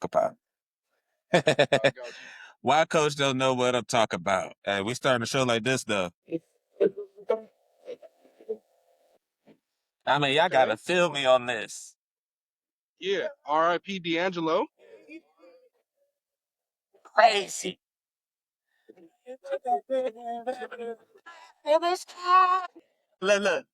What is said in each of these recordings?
talk about. Why coach don't know what I'm talking about? Hey, we starting a show like this though. I mean, y'all gotta feel me on this. Yeah, R.I.P. D'Angelo. Crazy. Look.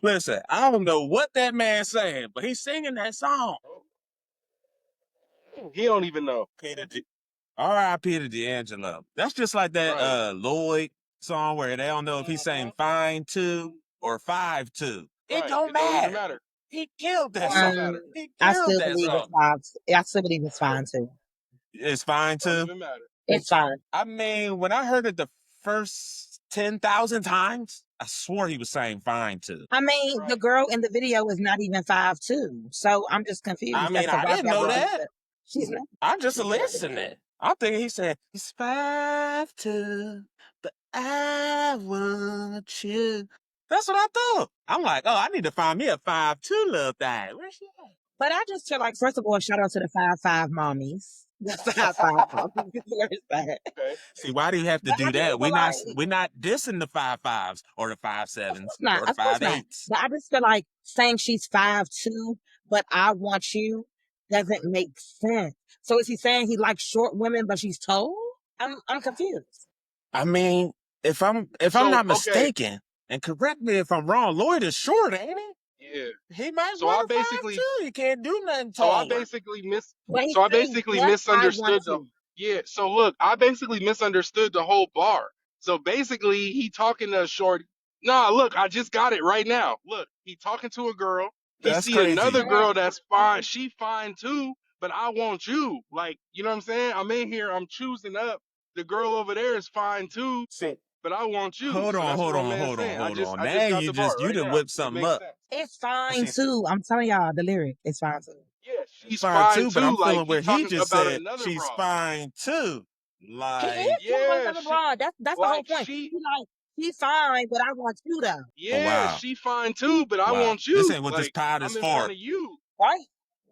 Listen, I don't know what that man's saying, but he's singing that song. He don't even know. R.I.P. to D'Angelo. That's just like that Right. Lloyd song where they don't know if he's saying fine two or 5-2. It don't It don't even matter. matter. He killed that Don't even song. matter. He I killed still that believe it's song. fine. I still believe it's fine too. It's fine Don't too. even matter. It's fine. I mean, when I heard it the first 10,000 times, I swore he was saying fine too. I mean, the girl in the video is not even 5'2", so I'm just confused. I mean, as to I why didn't know believes that. she's not. I'm just listening. I'm thinking he said, he's 5'2", but I want you. That's what I thought. I'm like, oh, I need to find me a 5'2" little thing. Where's she at? But I just feel like, first of all, shout out to the 5'5" mommies. The 5'5" mommies. Where is that? Okay. See, why do you have to But I do just that? feel like, We're not dissing the 5'5s or the 5'7s or the of course not. 5'8s. But I just feel like saying she's 5'2", but I want you doesn't make sense. So is he saying he likes short women, but she's tall? I'm confused. I mean, if I'm So, not okay. mistaken, and correct me if I'm wrong, Lloyd is short, ain't he? Yeah. He might So run I a basically 5'2". He can't do nothing So I taller. basically But he's saying, but I want misunderstood the to. yeah. So look, I basically misunderstood the whole bar. So basically, he talking to a shorty. Nah, look, I just got it right now. Look, he talking to a girl. He That's see another crazy. girl that's fine. She fine too, but I want you. Like, you know what I'm saying? I'm in here. I'm choosing up. The girl over there is fine too, See, but I want you. hold So on, that's hold what my on, man's hold on, saying. I hold just on. I Now just got the bar you right done now. whipped It something makes up. sense. It's fine See, too. I'm telling y'all the lyric. It's fine too. Yeah, she's fine fine too, but I'm too. Like feeling he where he talking just about said another she's broad. fine too. He is Like, talking about Yeah, another broad. That's the whole like point. He like, he's fine, but I want you though. oh yeah, wow, she fine too, but I wow. want This you. ain't what this Like, pod is I'm in front for. of you. Right?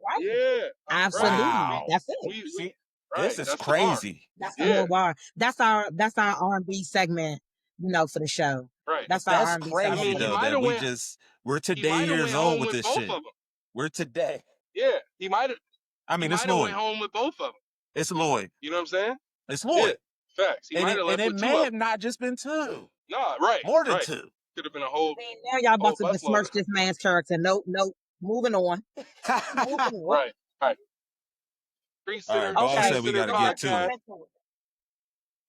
Right? Yeah, right. Absolutely. Wow. That's it. See, Right. this is That's the bar. crazy. That's the Yeah, whole bar. That's our R&B segment, for the show. right. That's our That's R&B I segment crazy for mean, the though show. that we're he today might have years went old home with with this both of shit. them. We're today. Yeah, I he mean, it's might have went Lloyd. home with both of them. It's Lloyd. You know what I'm saying? It's Yeah, Lloyd. facts. He might have And left it with two may of have them. not just been two, Nah, right, more than right. two. Could have been a whole See, now y'all about to busload besmirch of them. this man's character. Nope, nope. Moving on. Moving on. Right, right. Street All right, Center, boss Okay, Street said we Center got to so let's get to jump podcast. it. into it.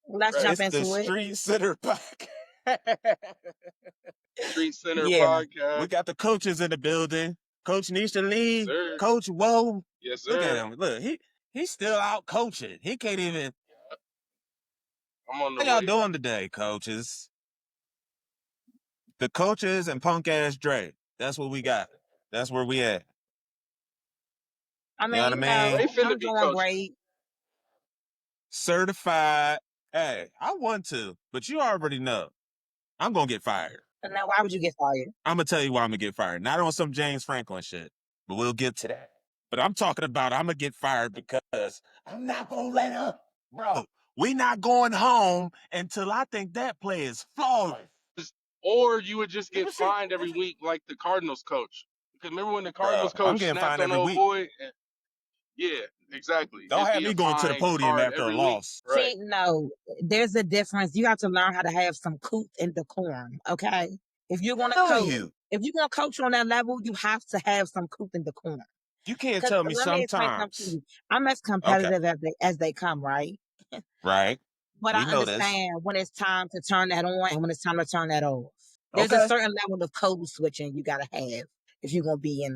Let's Right. jump It's the into it. Street Center podcast. Street Center Yeah. We podcast. got the coaches in the building. Coach needs to Yes, leave. sir. Coach, whoa. Yes, Look at sir. him. Look, he's still out coaching. He can't even. I'm on the How y'all way. doing today, coaches? The coaches and punk ass Dre. That's what we got. That's where we at. I You know mean, what I They mean? finna I'm be doing coaching. great. Certified. Hey, I want to, but you already know. I'm going to get fired. And now, why would you get fired? I'm going to tell you why I'm going to get fired. Not on some James Franklin shit, but we'll get to that. But I'm talking about I'm going to get fired because I'm not going to let up. Bro, we not going home until I think that play is flawless. Or you would just get fined every week like the Cardinals coach. Because remember when the Bro, Cardinals I'm coach getting snapped fined on every the old week. boy? Yeah, exactly. Don't It'd have be me a going to the fine podium card after a every week. loss. Right. See, no, there's a difference. You have to learn how to have some couth and decorum, okay? If you're gonna coach, if you're gonna coach on that level, you have to have some couth and decorum. You can't Because tell me let me explain something to sometimes. you. I'm as competitive as they come, right? Right. But We I know this. understand when it's time to turn that on and when it's time to turn that off. There's a Okay. certain level of code switching you gotta have if you're gonna be in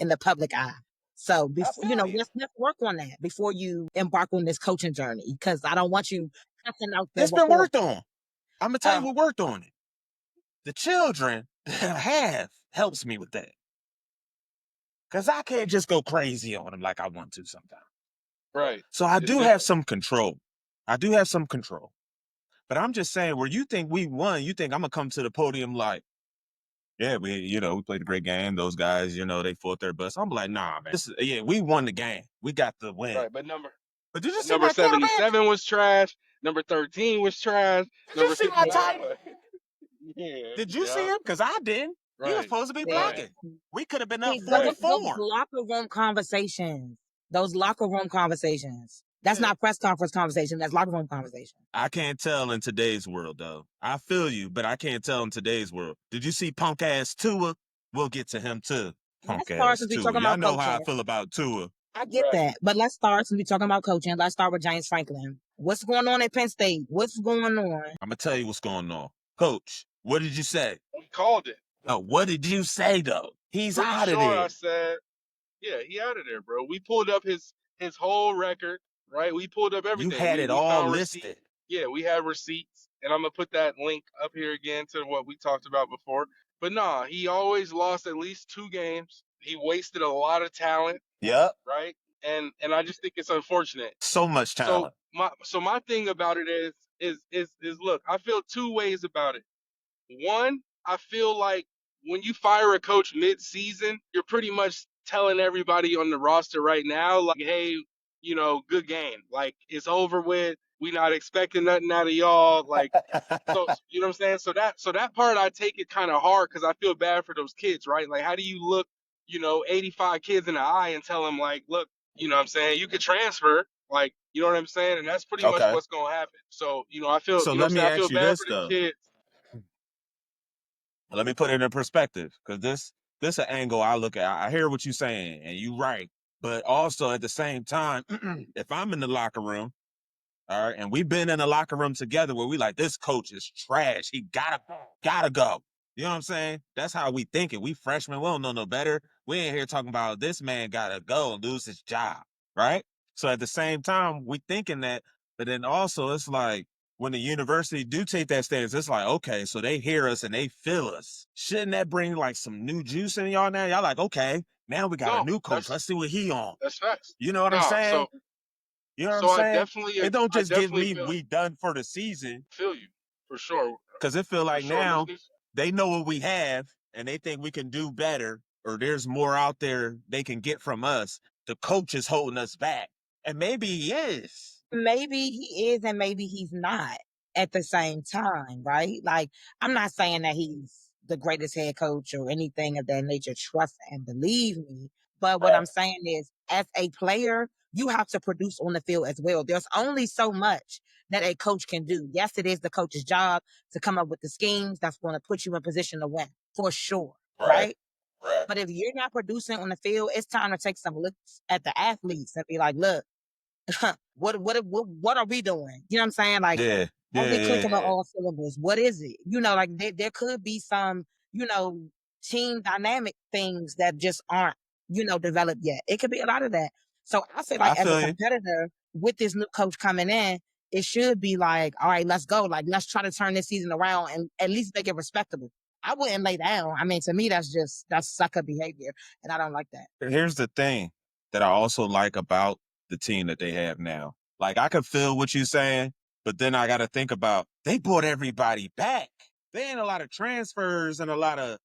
the public eye. So before let's work on that before you embark on this coaching journey. Because I don't want you cussing out there It's been before. worked on. I'm gonna tell you what worked on it. The children that I have helps me with that. Cause I can't just go crazy on them like I want to sometimes. Right. So I It's do different. have some control. I do have some control. But I'm just saying, where you think we won, you think I'm gonna come to the podium like, yeah, we played a great game. Those guys, they fought their butts. I'm like, nah, man. We won the game. We got the win. Right, But did you see number my quarterback? 77 was trash. Number 13 was trash. Did Number you see my 55. tight? Did you see him? Because I didn't. He was supposed to be blocking. We could have been up 4-4. Those locker room conversations. That's not press conference conversation. That's locker room conversation. I can't tell in today's world, though. I feel you, but I can't tell in today's world. Did you see punk ass Tua? We'll get to him too. Punk ass Tua. Y'all know how I feel about Tua. I get that, but let's start since we're talking about coaching. Let's start with James Franklin. What's going on at Penn State? What's going on? I'm gonna tell you what's going on, Coach. What did you say? We called it. No, what did you say though? He's out of there. I said, yeah, he out of there, bro. We pulled up his whole record, right? We pulled up everything. You had it all listed. Yeah, we had receipts, and I'm gonna put that link up here again to what we talked about before. But nah, he always lost at least 2 games. He wasted a lot of talent. Yep. Right. And I just think it's unfortunate. So much talent. So my thing about it is look, I feel 2 ways about it. One, I feel like when you fire a coach mid-season, you're pretty much telling everybody on the roster right now, like, hey, good game. Like, it's over with. We not expecting nothing out of y'all. Like, so you know what I'm saying? So that part I take it kind of hard because I feel bad for those kids, right? Like, how do you look, 85 kids in the eye and tell them, like, look, you know what I'm saying, you could transfer, like, you know what I'm saying? And that's pretty much what's gonna happen. So, I feel let me ask you bad this, for the though. kids. Let me put it in perspective, because this an angle I look at. I hear what you're saying, and you're right. But also at the same time, if I'm in the locker room, all right, and we've been in the locker room together where we like, this coach is trash. He gotta go. You know what I'm saying? That's how we thinking. We freshmen, we don't know no better. We ain't here talking about this man gotta go and lose his job, right? So at the same time, we thinking that, but then also it's like, when the university do take that stance, it's like, okay, so they hear us and they feel us. Shouldn't that bring like some new juice in y'all now? Y'all like, okay, now we got a new coach. Let's see what he on. That's facts. You know what I'm saying? You know what I'm saying? It don't just give me we done for the season. Feel you, for sure. Because it feel like now they know what we have and they think we can do better, or there's more out there they can get from us. The coach is holding us back. And maybe he is. Maybe he is and maybe he's not at the same time, right? Like, I'm not saying that he's the greatest head coach or anything of that nature. Trust and believe me. But what I'm saying is, as a player, you have to produce on the field as well. There's only so much that a coach can do. Yes, it is the coach's job to come up with the schemes that's going to put you in position to win, for sure, right? But if you're not producing on the field, it's time to take some looks at the athletes and be like, look, what are we doing? You know what I'm saying? Like, are we clicking on all syllables? What is it? Like there could be some, team dynamic things that just aren't, developed yet. It could be a lot of that. So I feel like as a competitor with this new coach coming in, it should be like, all right, let's go. Like, let's try to turn this season around and at least make it respectable. I wouldn't lay down. I mean, to me, that's sucker behavior, and I don't like that. Here's the thing that I also like about the team that they have now. Like, I could feel what you're saying, but then I got to think about, they brought everybody back. There ain't a lot of transfers and a lot of,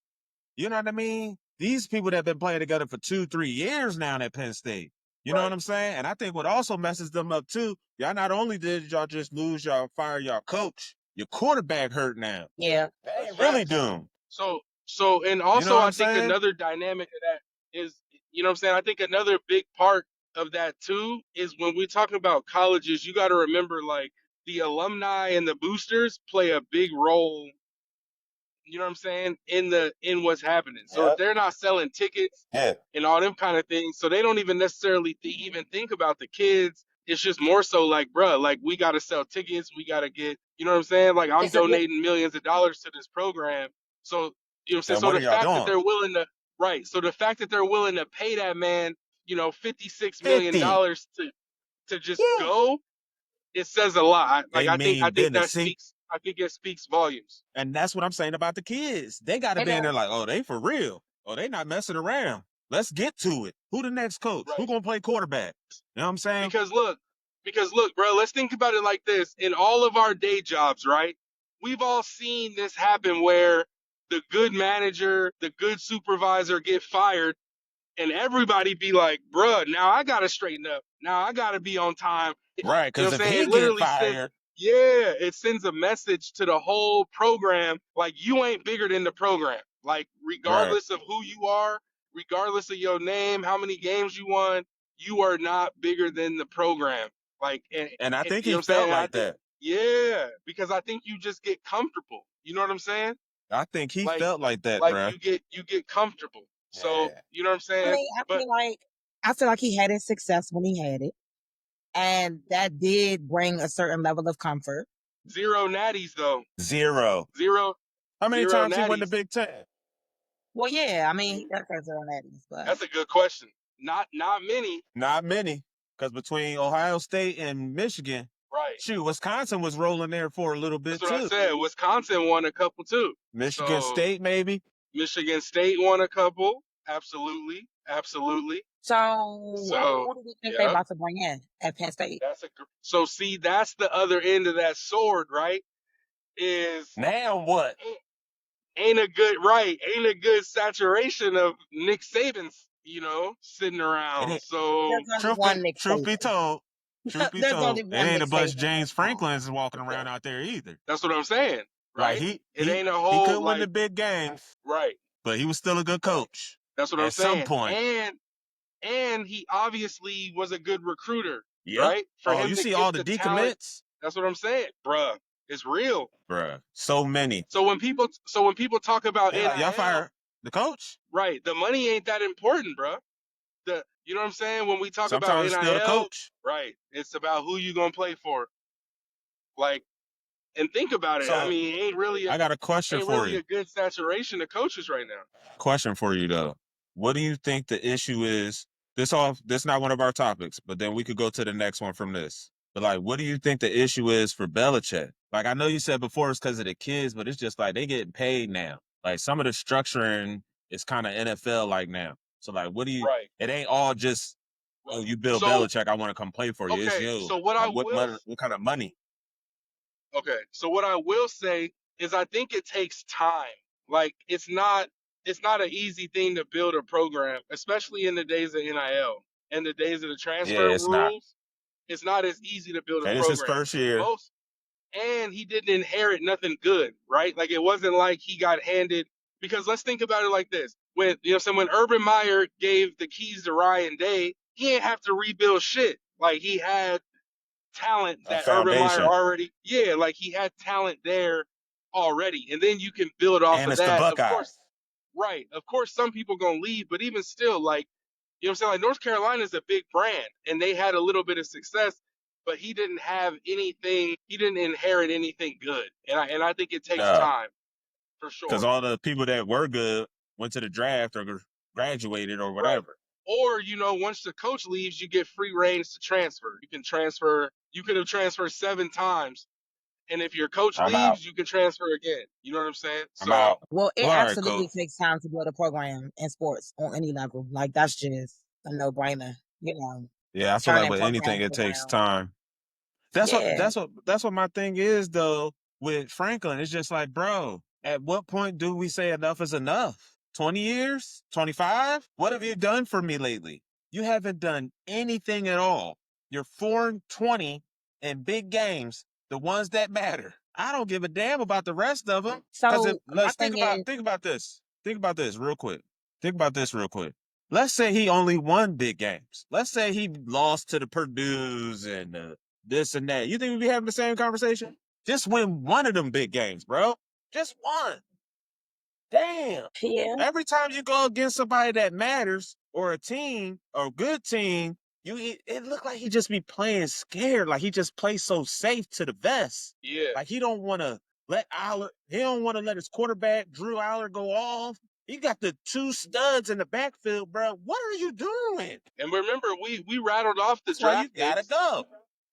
you know what I mean? These people that have been playing together for 2-3 years now at Penn State. You know what I'm saying? And I think what also messes them up too, y'all not only did y'all just fire y'all coach, your quarterback hurt now. Yeah. They ain't really doomed. So and also I think another dynamic of that is, you know what I'm saying? I think another big part of that too is when we're talking about colleges, you got to remember, like, the alumni and the boosters play a big role, you know what I'm saying, in what's happening. So if they're not selling tickets and all them kind of things, so they don't even necessarily even think about the kids. It's just more so like, bruh, like, we got to sell tickets. We got to get, you know what I'm saying? Like, I'm donating millions of dollars to this program. So, you know what I'm saying? So the fact that they're willing to, so the fact that they're willing to pay that man, $56 million to just go, it says a lot. Like, I think it speaks volumes. And that's what I'm saying about the kids. They got to be in there like, oh, they for real. Oh, they not messing around. Let's get to it. Who the next coach? Who gonna play quarterback? You know what I'm saying? Because look, Because look, bro, let's think about it like this. In all of our day jobs, right? We've all seen this happen where the good manager, the good supervisor get fired, and everybody be like, bruh, now I gotta straighten up. Now I gotta be on time. Right, You know because what if I'm saying? he It get literally sends, fired, yeah, it sends a message to the whole program, like you ain't bigger than the program. Like, right. regardless of who you are, regardless of your name, how many games you won, you are not bigger than the program. Like, And I think you know he what I'm saying? felt And I like think, that. yeah, because I think you just get comfortable. You know what I'm saying? I think he Like, felt like that, like bruh. you get comfortable. So Yeah. you know what I'm I saying? mean, But I feel like he had his success when he had it. And that did bring a certain level of comfort. zero natties though. Zero. Zero, How many zero times he won the natties. Big Ten? Well, yeah, I mean, he does have zero natties, but That's a good question. Not many. Not many. Because between Ohio State and Michigan, Right. shoot, Wisconsin was rolling there for a little That's bit what I too. said. Wisconsin won a couple too. Michigan So State, maybe. Michigan State won a couple. Absolutely. Absolutely. so So who do we think they yeah, about to bring in at Penn State? so see, that's the other end of that sword, right? Is Now what? ain't a good saturation of Nick Saban's, sitting It around. ain't, So There's only one Nick truth be Saban. told, There's only it one ain't Nick a bunch of Saban James that's gone. Franklin's walking around out there either. that's what I'm saying, Like right? It ain't a he whole could win the like big games, right. but he was still a good coach That's what I'm at some saying. point. And he obviously was a good recruiter, Yep. right? For Oh, him you to see get all the the talent, decommits? that's what I'm saying, bruh. It's real. Bruh, so many. So when people talk about They like, y'all NIL, fire the coach? right? The money ain't that important, bruh. You know what I'm saying? When we talk about Sometimes it's still the NIL, coach. right? It's about who you gonna play for. Like, and think about it. I So mean, I got a question ain't for really you. a good saturation of coaches right now. Question for you though. What do you think the issue is? This not one of our topics, but then we could go to the next one from this. But like, what do you think the issue is for Belichick? Like, I know you said before it's because of the kids, but it's just like they getting paid now. Like some of the structuring is kind of NFL like now. So like, Right. it ain't all just, oh, you Bill So Belichick, I want to come play for you. It's okay. you. So what I Like what will money, what kind of money? Okay. So what I will say is I think it takes time. Like it's not an easy thing to build a program, especially in the days of NIL and the days of the Yeah, transfer it's not. rules. It's not as easy to build a And it's his program. first year. Most and he didn't inherit nothing good, right? Like it wasn't like he got handed because let's think about it like this. When when Urban Meyer gave the keys to Ryan Day, he didn't have to rebuild shit. Like he had talent A that Urban Meyer foundation. already, yeah, like he had talent there already. And then you can build off And of it's the that. Of Buckeyes. course, right. Of course, some people gonna leave, but even still, like, what I'm saying? Like North Carolina is a big brand and they had a little bit of success, but he didn't have anything, he didn't inherit anything good. And I think it takes No. time for Because sure. all the people that were good went to the draft or graduated or Right. whatever. Or, once the coach leaves, you get free reigns to transfer. You can transfer, you could have transferred 7 times. And if your coach I'm out. leaves, you can transfer again. You know what I'm saying? I'm So out. Well, it Well, all right, absolutely coach. takes time to build a program in sports on any level. Like that's just a no-brainer, Yeah, I feel like turning with anything, programs it takes around. time. That's what Yeah. my thing is though with Franklin. It's just like, bro, at what point do we say enough is enough? 20 years? 25? What have you done for me lately? You haven't done anything at all. You're 4-20 in big games, the ones that matter. I don't give a damn about the rest of them. Because So my let's thing is, think about this. Think about this real quick. Think about this real quick. Let's say he only won big games. Let's say he lost to the Purdue's and this and that. You think we'd be having the same conversation? Just win one of them big games, bro. Just one. Damn. yeah. Every time you go against somebody that matters or a team or a good team, it looked like he just be playing scared. Like he just plays so safe to the vest. yeah. Like he don't want to he don't want to let his quarterback, Drew Aller, go off. He got the two studs in the backfield, bro. What are you doing? And remember, we rattled off the That's why you draft gotta picks. go.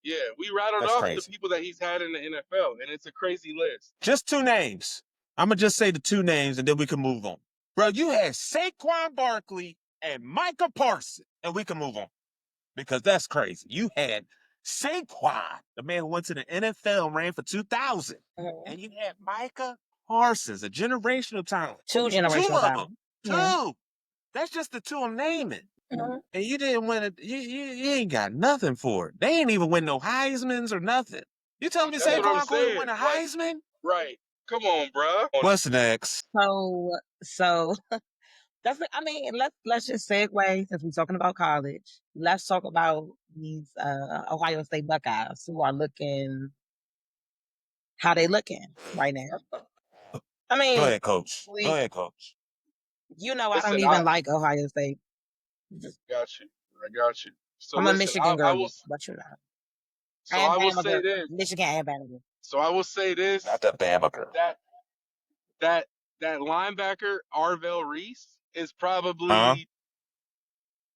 Yeah, we rattled That's off the crazy. people that he's had in the NFL, and it's a crazy list. Just two names. I'm going to just say the two names and then we can move on. Bro, you had Saquon Barkley and Micah Parsons, and we can move on because that's crazy. You had Saquon, the man who went to the NFL, ran for 2,000. And you had Micah Parsons, a generational talent. Two generational of them. talent. Two. That's just the two I'm naming. And you didn't win it. You ain't got nothing for it. They ain't even win no Heismans or nothing. You telling me Saquon couldn't win a Heisman? Right. Come on, bruh. What's next? So let's just segue, since we're talking about college. Let's talk about these Ohio State Buckeyes who are looking how they looking right now. I mean, Go ahead, Coach. Go ahead, Coach. You know, I don't even like Ohio State. Got you. I got you. So I'm a Michigan girl, but you know. So I will say this. Michigan and Bama. So I will say this. Not the Bama girl. That linebacker, Arvell Reese, is probably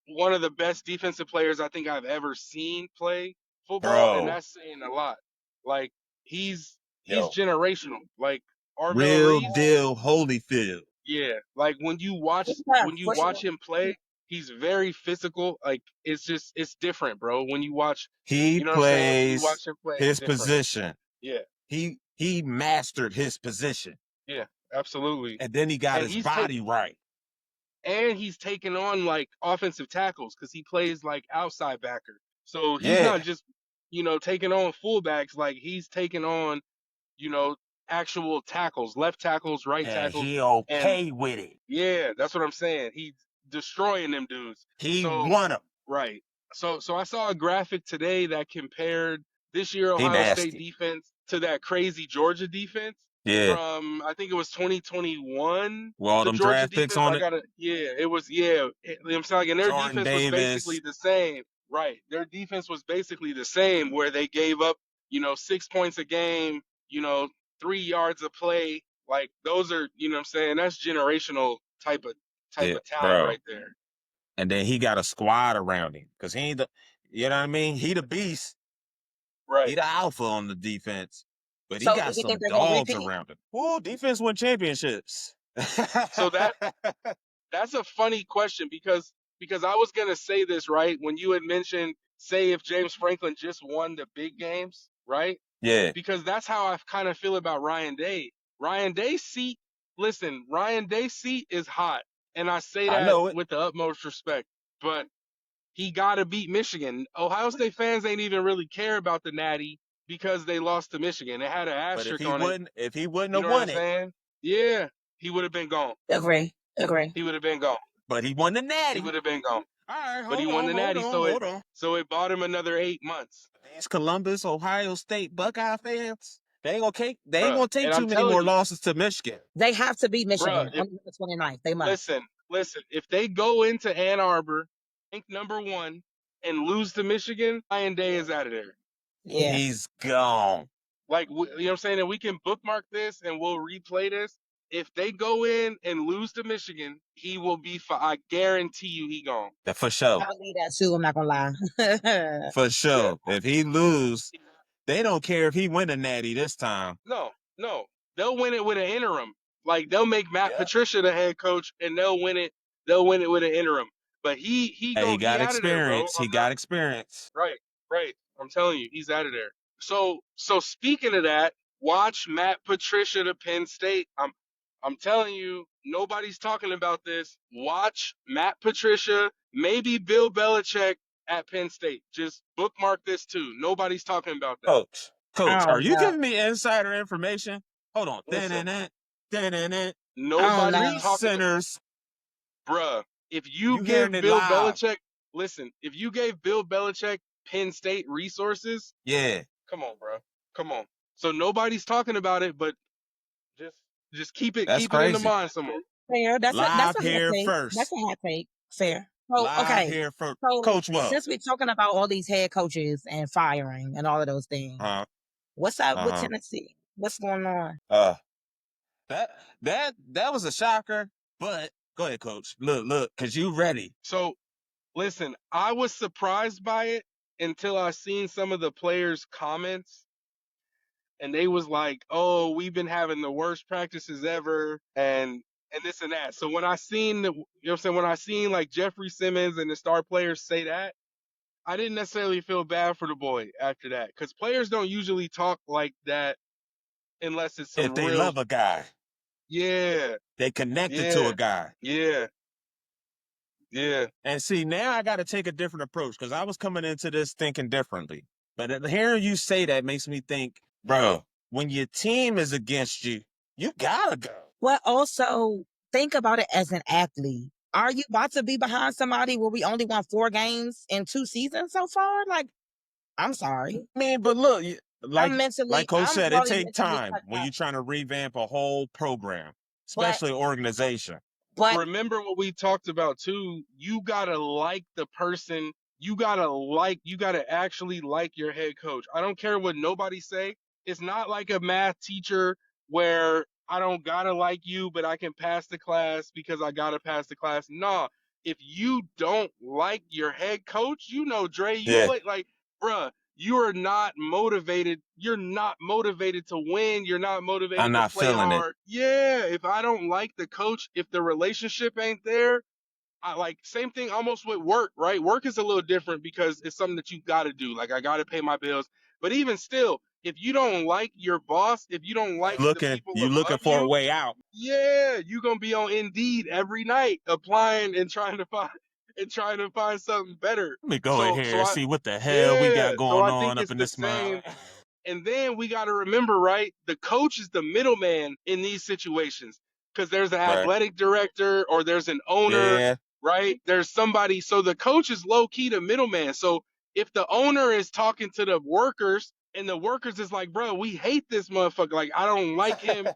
one of the best defensive players I think I've ever seen play football, and that's saying a lot. Like he's generational. Like Arvell Real Reese, deal Holyfield. Yeah, like when you watch him play, he's very physical. Like it's different, bro. When you watch, he you know plays what I'm saying? When you watch him play, his position. Yeah. He mastered his position. Yeah, absolutely. And then he got his body right. And he's taking on like offensive tackles because he plays like outside backer. So he's not just, taking on fullbacks. Like he's taking on, actual tackles, left tackles, right tackles. He okay with it. Yeah, that's what I'm saying. He's destroying them dudes. He won them. Right. So I saw a graphic today that compared this year Ohio State defense to that crazy Georgia defense. Yeah. From I think it was 2021. Well, all them Georgia draft picks on it. It was. I'm saying, and their Jordan defense Davis. was basically the same. Right. Their defense was basically the same, where they gave up, 6 points a game, 3 yards a play. Like those are, what I'm saying, that's generational type of talent right there. And then he got a squad around him because he ain't the, you know what I mean? He the beast. Right. He the alpha on the defense. But he got some dogs around him. Ooh, defense won championships. So that's a funny question because I was gonna say this, right, when you had mentioned, say if James Franklin just won the big games, right? Yeah. Because that's how I kind of feel about Ryan Day. Ryan Day's seat is hot, and I say that with the utmost respect. But he got to beat Michigan. Ohio State fans ain't even really care about the Natty because they lost to Michigan. It had an asterisk on it. If he wouldn't have won it, yeah, he would have been gone. Agree. He would have been gone. But he won the Natty. He would have been gone. All right, but he won the Natty, so it bought him another 8 months. These Columbus, Ohio State Buckeye fans, they ain't gonna take too many more losses to Michigan. They have to beat Michigan on the 29th. They must. Listen. If they go into Ann Arbor, ranked number 1, and lose to Michigan, Ryan Day is out of there. Yeah, he's gone. Like, you know what I'm saying? And we can bookmark this and we'll replay this. If they go in and lose to Michigan, he will be. I guarantee you, he gone. For sure. I believe that too. I'm not gonna lie. For sure. Yeah. If he lose, they don't care if he win a Natty this time. No. They'll win it with an interim. Like they'll make Matt Patricia the head coach, and they'll win it. They'll win it with an interim. But he got experience. He got experience. Right. I'm telling you, he's out of there. So speaking of that, watch Matt Patricia to Penn State. I'm telling you, nobody's talking about this. Watch Matt Patricia, maybe Bill Belichick at Penn State. Just bookmark this too. Nobody's talking about that. Coach, are you giving me insider information? Hold on. Nobody's talking centers. Bruh, if you give Bill Belichick, if you gave Bill Belichick Penn State resources, come on, bro. Come on. So nobody's talking about it, but just keep it in the mind somewhere. Fair. That's a hot take. First. That's a hot take. Fair. So, okay. Here first. So, Coach Will. Since we're talking about all these head coaches and firing and all of those things, what's up with Tennessee? What's going on? That was a shocker, but go ahead, Coach. Look, because you ready. So, listen, I was surprised by it until I seen some of the players' comments. And they was like, "Oh, we've been having the worst practices ever," and this and that. So when I seen when I seen like Jeffrey Simmons and the star players say that, I didn't necessarily feel bad for the boy after that, because players don't usually talk like that unless it's If some they real. love a guy, Yeah, they connected to yeah, a guy. yeah, yeah. And see, now I got to take a different approach because I was coming into this thinking differently. But hearing you say that makes me think, bro, when your team is against you, you gotta go. Well, also think about it as an athlete. Are you about to be behind somebody where we only won 4 games in 2 seasons so far? Like, I'm sorry. I mean, but look, like Coach I'm said, it probably takes mentally time checked when out. you're trying to revamp a whole program, But especially organization. Remember what we talked about too. You gotta like the person. You gotta actually like your head coach. I don't care what nobody say. It's not like a math teacher where I don't gotta like you, but I can pass the class because I gotta pass the class. Nah, if you don't like your head coach, you know, Dre, you Yeah. play like, bruh, you are not motivated. You're not motivated to win. You're not I'm motivated to not play feeling it. hard. Yeah, if I don't like the coach, if the relationship ain't there, I like same thing almost with work, right? Work is a little different because it's something that you got to do. Like I got to pay my bills. But even still, if you don't like your boss, if you don't like the people You looking above for a you, way out. yeah, you're going to be on Indeed every night applying and trying to find something better. Let me go in here and I see what the hell we yeah, got so going I think on up it's in the this mile. same. And then we got to remember, right? The coach is the middleman in these situations because there's an Right. athletic director or there's an owner, Yeah. right? There's somebody. So the coach is low key the middleman. So if the owner is talking to the workers and the workers is like, bro, we hate this motherfucker. Like, I don't like him.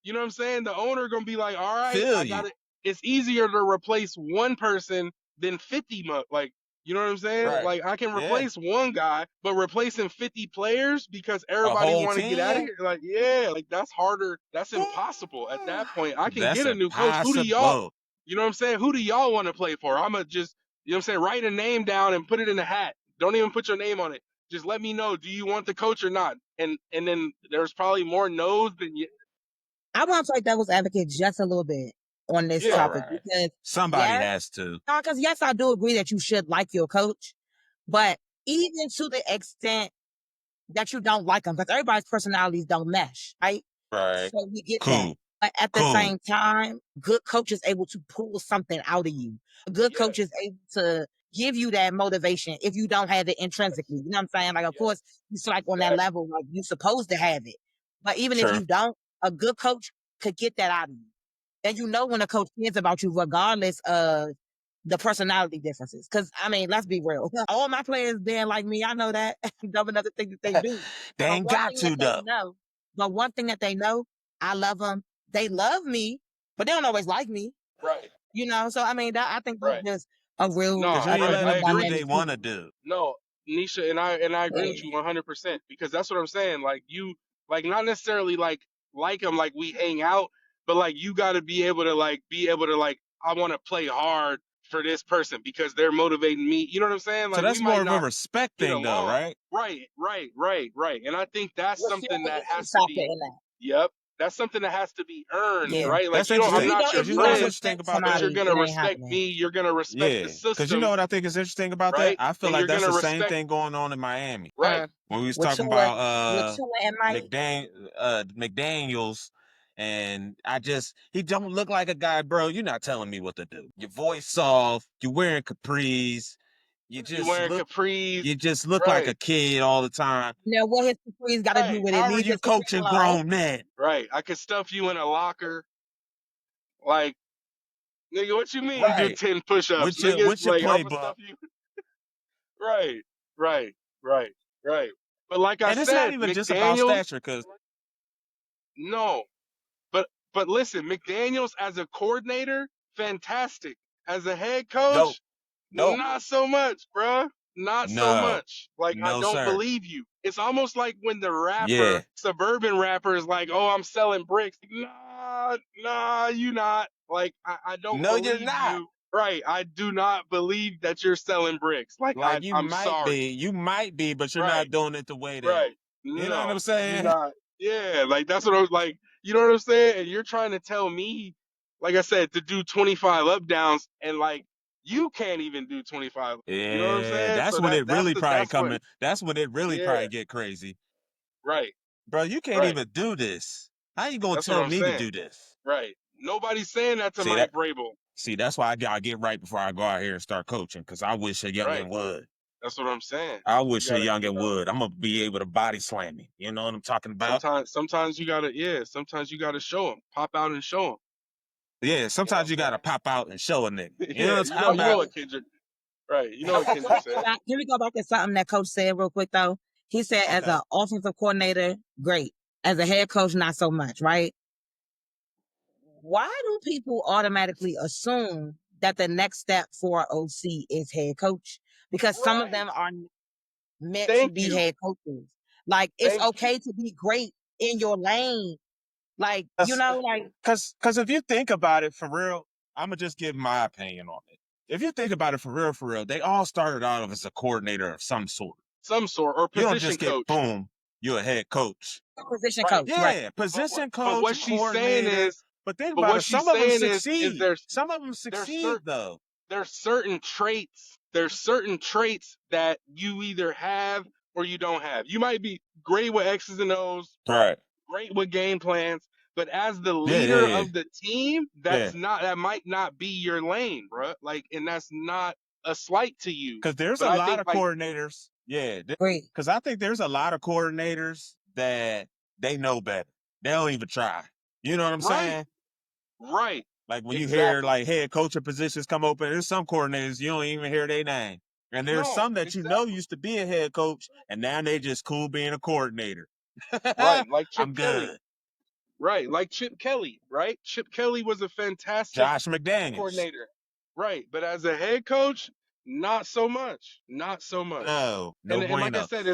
You know what I'm saying? The owner gonna be like, all right, Feel I you. got it. It's easier to replace one person than 50. Like, you know what I'm saying? Right. Like, I can Yeah. replace one guy, but replacing 50 players because A everybody whole want to get out of team? here. Like, yeah, like that's harder. That's impossible at that point. I can That's get a new coach. Who do y'all? impossible. You know what I'm saying? Who do y'all want to play for? I'ma just, you know what I'm saying? Write a name down and put it in a hat. Don't even put your name on it. Just let me know. Do you want the coach or not? And then there's probably more no's than I want to play devil's advocate just a little bit on this yeah. topic Right. because Somebody yes, has to. because yes, I do agree that you should like your coach, but even to the extent that you don't like them, because everybody's personalities don't mesh, right? Right. So we get that. Cool. But at the Cool. same time, good coach is able to pull something out of you. A good coach is Yes. able to give you that motivation if you don't have it intrinsically. You know what I'm saying? Like, of Yes. course, it's like on that Exactly. level, like you're supposed to have it. But even if True. you don't, a good coach could get that out of you. And you know when a coach cares about you, regardless of the personality differences. Because, I mean, let's be real. All my players being like me, I know that. Double another thing that they do. They But ain't one got thing that to they though. know, but one thing that they know, I love them. They love me, but they don't always like me. Right. You know, so I mean, I think that's Right. just a real, No, Cause you ain't a right. letting I real them do what agree. they dynamic want too. to do. No, Nisha, and I agree with Yeah. you 100% because that's what I'm saying. Like you, like not necessarily like them, like we hang out, but like you got to be able to like I want to play hard for this person because they're motivating me. You know what I'm saying? So Like we that's more might of a not respect get thing though, along. right? Right. And I think that's What's your something that opinion has to factor be. in that? Yep. That's something that has to be earned, Yeah. right? Like That's you don't. If I'm interesting. you not don't, your if Cause you you know what's don't friend, interesting respect about but that? you're somebody, gonna it ain't respect happening. me. You're gonna respect the Yeah. Cause you know system, what I think is interesting about that? right? I feel And like you're that's gonna the same respect, thing going on in Miami. right? When we was With talking Tua, about with Tua and Mike, McDaniels, and he don't look like a guy, bro. You're not telling me what to do. Your voice soft, you're wearing capris, You wearing capris, you just look like right? a kid all the time. you know what his career's got to do Right, with it? How are Leave you his career coaching alone. grown men? right. I could stuff you in a locker, like nigga. What you mean? Do Right. 10 push-ups, nigga? What's your Like I'm gonna playbook? stuff you. Right, right, right, right. But like I And it's not said, even just about McDaniels, stature, cause no. But listen, McDaniels as a coordinator, fantastic. As a head dope, coach, dope. not so much, bruh. Not so No, much. Like I no, don't sir. believe you. It's almost like when the Yeah. rapper, suburban rapper, is like, "Oh, I'm selling bricks." Nah, you not. Like I don't No, you're believe not. you. Right. I do not believe that you're selling bricks. Like Like I'm sorry. you might be, but you're Right. not doing it the way that Right. you know what No, I'm you're saying? not. Yeah, like that's what I was like. You know what I'm saying? And you're trying to tell me, like I said, to do 25 up downs and like you can't even do 25. Yeah, You know what I'm saying? that's So when it really probably that's what. coming. That's when it really Yeah, probably get crazy. right, Bro, you can't right. even do this. How you gonna That's what tell I'm me to saying. do this? Right. Nobody's saying that to See Mike that? Vrabel. See, that's why I gotta get right before I go out here and start coaching, because I wish a Right. youngin would. That's what I'm saying. I You wish a gotta, youngin would. I'm gonna be able to body slam him. You know what I'm talking about? sometimes you gotta, sometimes you gotta show them, pop out and show them. Yeah, You know what sometimes I'm you gotta saying? pop out and show a nigga. You know Yeah, what I'm talking you know about? what Kendrick, right? You know what Kendrick said. Can we go back to something that coach said real quick though? He said as an offensive coordinator, great. As a head coach, not so much, right? Why do people automatically assume that the next step for OC is head coach? Because some of Right. them are meant to Thank be you. head coaches. Like it's Thank you. okay to be great in your lane. Like, you know, like Cause if you think about it for real, I'm gonna just give my opinion on it. If you think about it for real, they all started out as a coordinator of some sort. Some sort or You don't position just get coach. boom, you're a head coach. position Right. coach, right? Yeah, position But coach, what she's saying coordinator. is, But think but about what it, some she's of them saying is succeed. Some of them there's succeed certain though. there's certain traits. There's certain traits that you either have or you don't have. You might be great with X's and O's, Right. great with game plans, but as the Yeah, leader yeah, of the team, yeah. that might not be your lane, bro. Like, and that's not a slight to you. Because there's But a I lot think of like coordinators. Yeah. Great. Because I think there's a lot of coordinators that they know better. They don't even try. You know what I'm right, saying? right, Like when you hear exactly. like head coaching positions come open, there's some coordinators you don't even hear their name. And there's No, some that you know exactly. used to be a head coach and now they just cool being a coordinator. Right, like Chip I'm Kelly. good. Right, like Chip Kelly, right? Chip Kelly was a fantastic Josh McDaniels. coordinator. Right, but as a head coach, not so much. Not so much. No, no And like I bueno. said,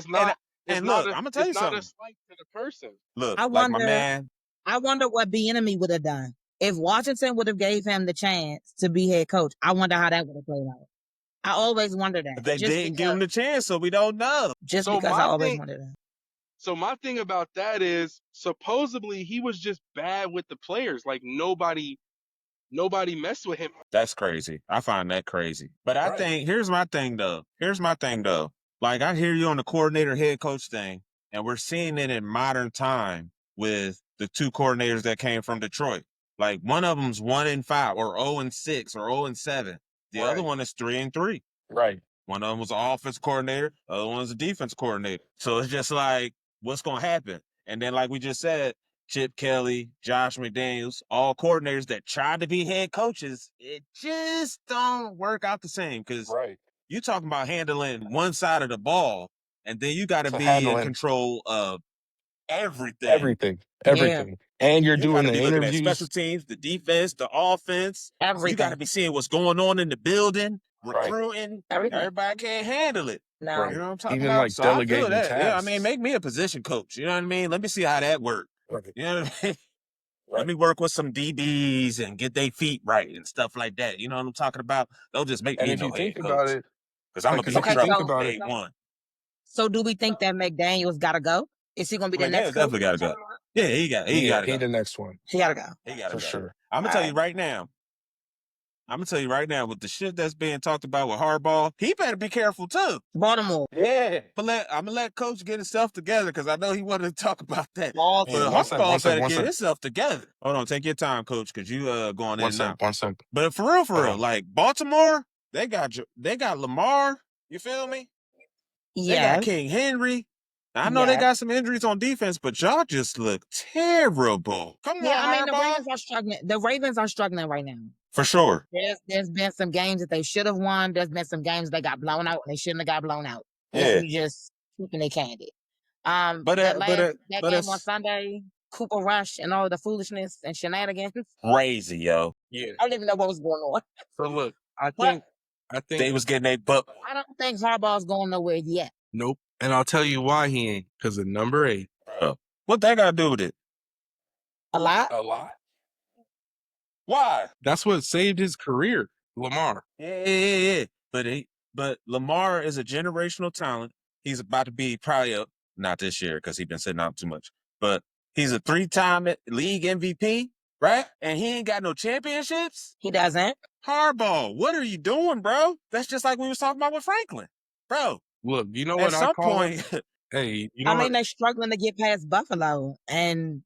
And look, I'm gonna tell it's you not a something. slight to the person. Look, I like my wonder, man, I wonder what Bieniemy would have done if Washington would have gave him the chance to be head coach. I wonder how that would have played out. I always wonder that, they didn't give him the chance, so we don't know. just So because I my always thing wonder that. so my thing about that is supposedly he was just bad with the players. Like nobody messed with him. That's crazy. I find that crazy. But I think here's my thing though. Like I hear you on the coordinator head coach thing, and we're seeing it in modern time with the two coordinators that came from Detroit. Like one of them's 1-5 or 0-6 or 0-7. The other one is 3-3. Right. One of them was an offense coordinator, the other one was a defense coordinator. So it's just like, what's gonna happen? And then, like we just said, Chip Kelly, Josh McDaniels, all coordinators that tried to be head coaches, it just don't work out the same. Because you talking about handling one side of the ball, and then you got to be in control of everything. Yeah, And you're You got doing to the be looking at special interviews. teams, the defense, the offense. You got everything, to be seeing what's going on in the building, recruiting. everything. Everybody can't handle it. No, You know what I'm talking Even about? like So I feel delegating that. Yeah, I mean, tasks. make me a position coach. You know what I mean? Let me see how that works. You know what I mean? Let me work with some DBs and get their feet right and stuff like that. You know what I'm talking about? Don't just make And me if no you head think about coach it, because I'm like, gonna cause be in if you okay. think trouble about it, day one. So do we think that McDaniel's got to go? Is he going to be the next McDaniels coach? definitely got to go. Yeah, he got yeah, to he go. the next one He got to go. He got to for go. sure. I'm gonna All tell right. you right now. I'm gonna tell you right now with the shit that's being talked about with Harbaugh, he better be careful too. Baltimore. Yeah, but I'm gonna let Coach get himself together because I know he wanted to talk about that. Yeah, But one sec, Harbaugh better one get sec, himself together. Hold on, take your time, Coach, because you going in one and sec, out. one sec. But for real, like Baltimore, they got Lamar. You feel me? They got Yes. King Henry. I know they Yes. got some injuries on defense, but y'all just look terrible. Come Yeah, I mean on, the Harbaugh. Ravens are struggling. The Ravens are struggling right now. For sure. There's been some games that they should have won. There's been some games they got blown out and they shouldn't have got blown out. If Yeah. we just keeping it candid. But That game on it's Sunday, Cooper Rush and all the foolishness and shenanigans. crazy, yo. Yeah. I don't even know what was going on. So look, I But think They was getting their butt. I don't think Harbaugh's going nowhere yet. nope. And I'll tell you why he ain't. Because of number 8. What that got to do with it? A lot. A lot. Why? That's what saved his career, Lamar. Yeah. But Lamar is a generational talent. He's about to be probably not this year because he's been sitting out too much. But he's a 3-time league MVP, right? And he ain't got no championships? He doesn't. Harbaugh, what are you doing, bro? That's just like we was talking about with Franklin. Bro, look, you know at what I some call point, hey, you know I mean, what? they're struggling to get past Buffalo and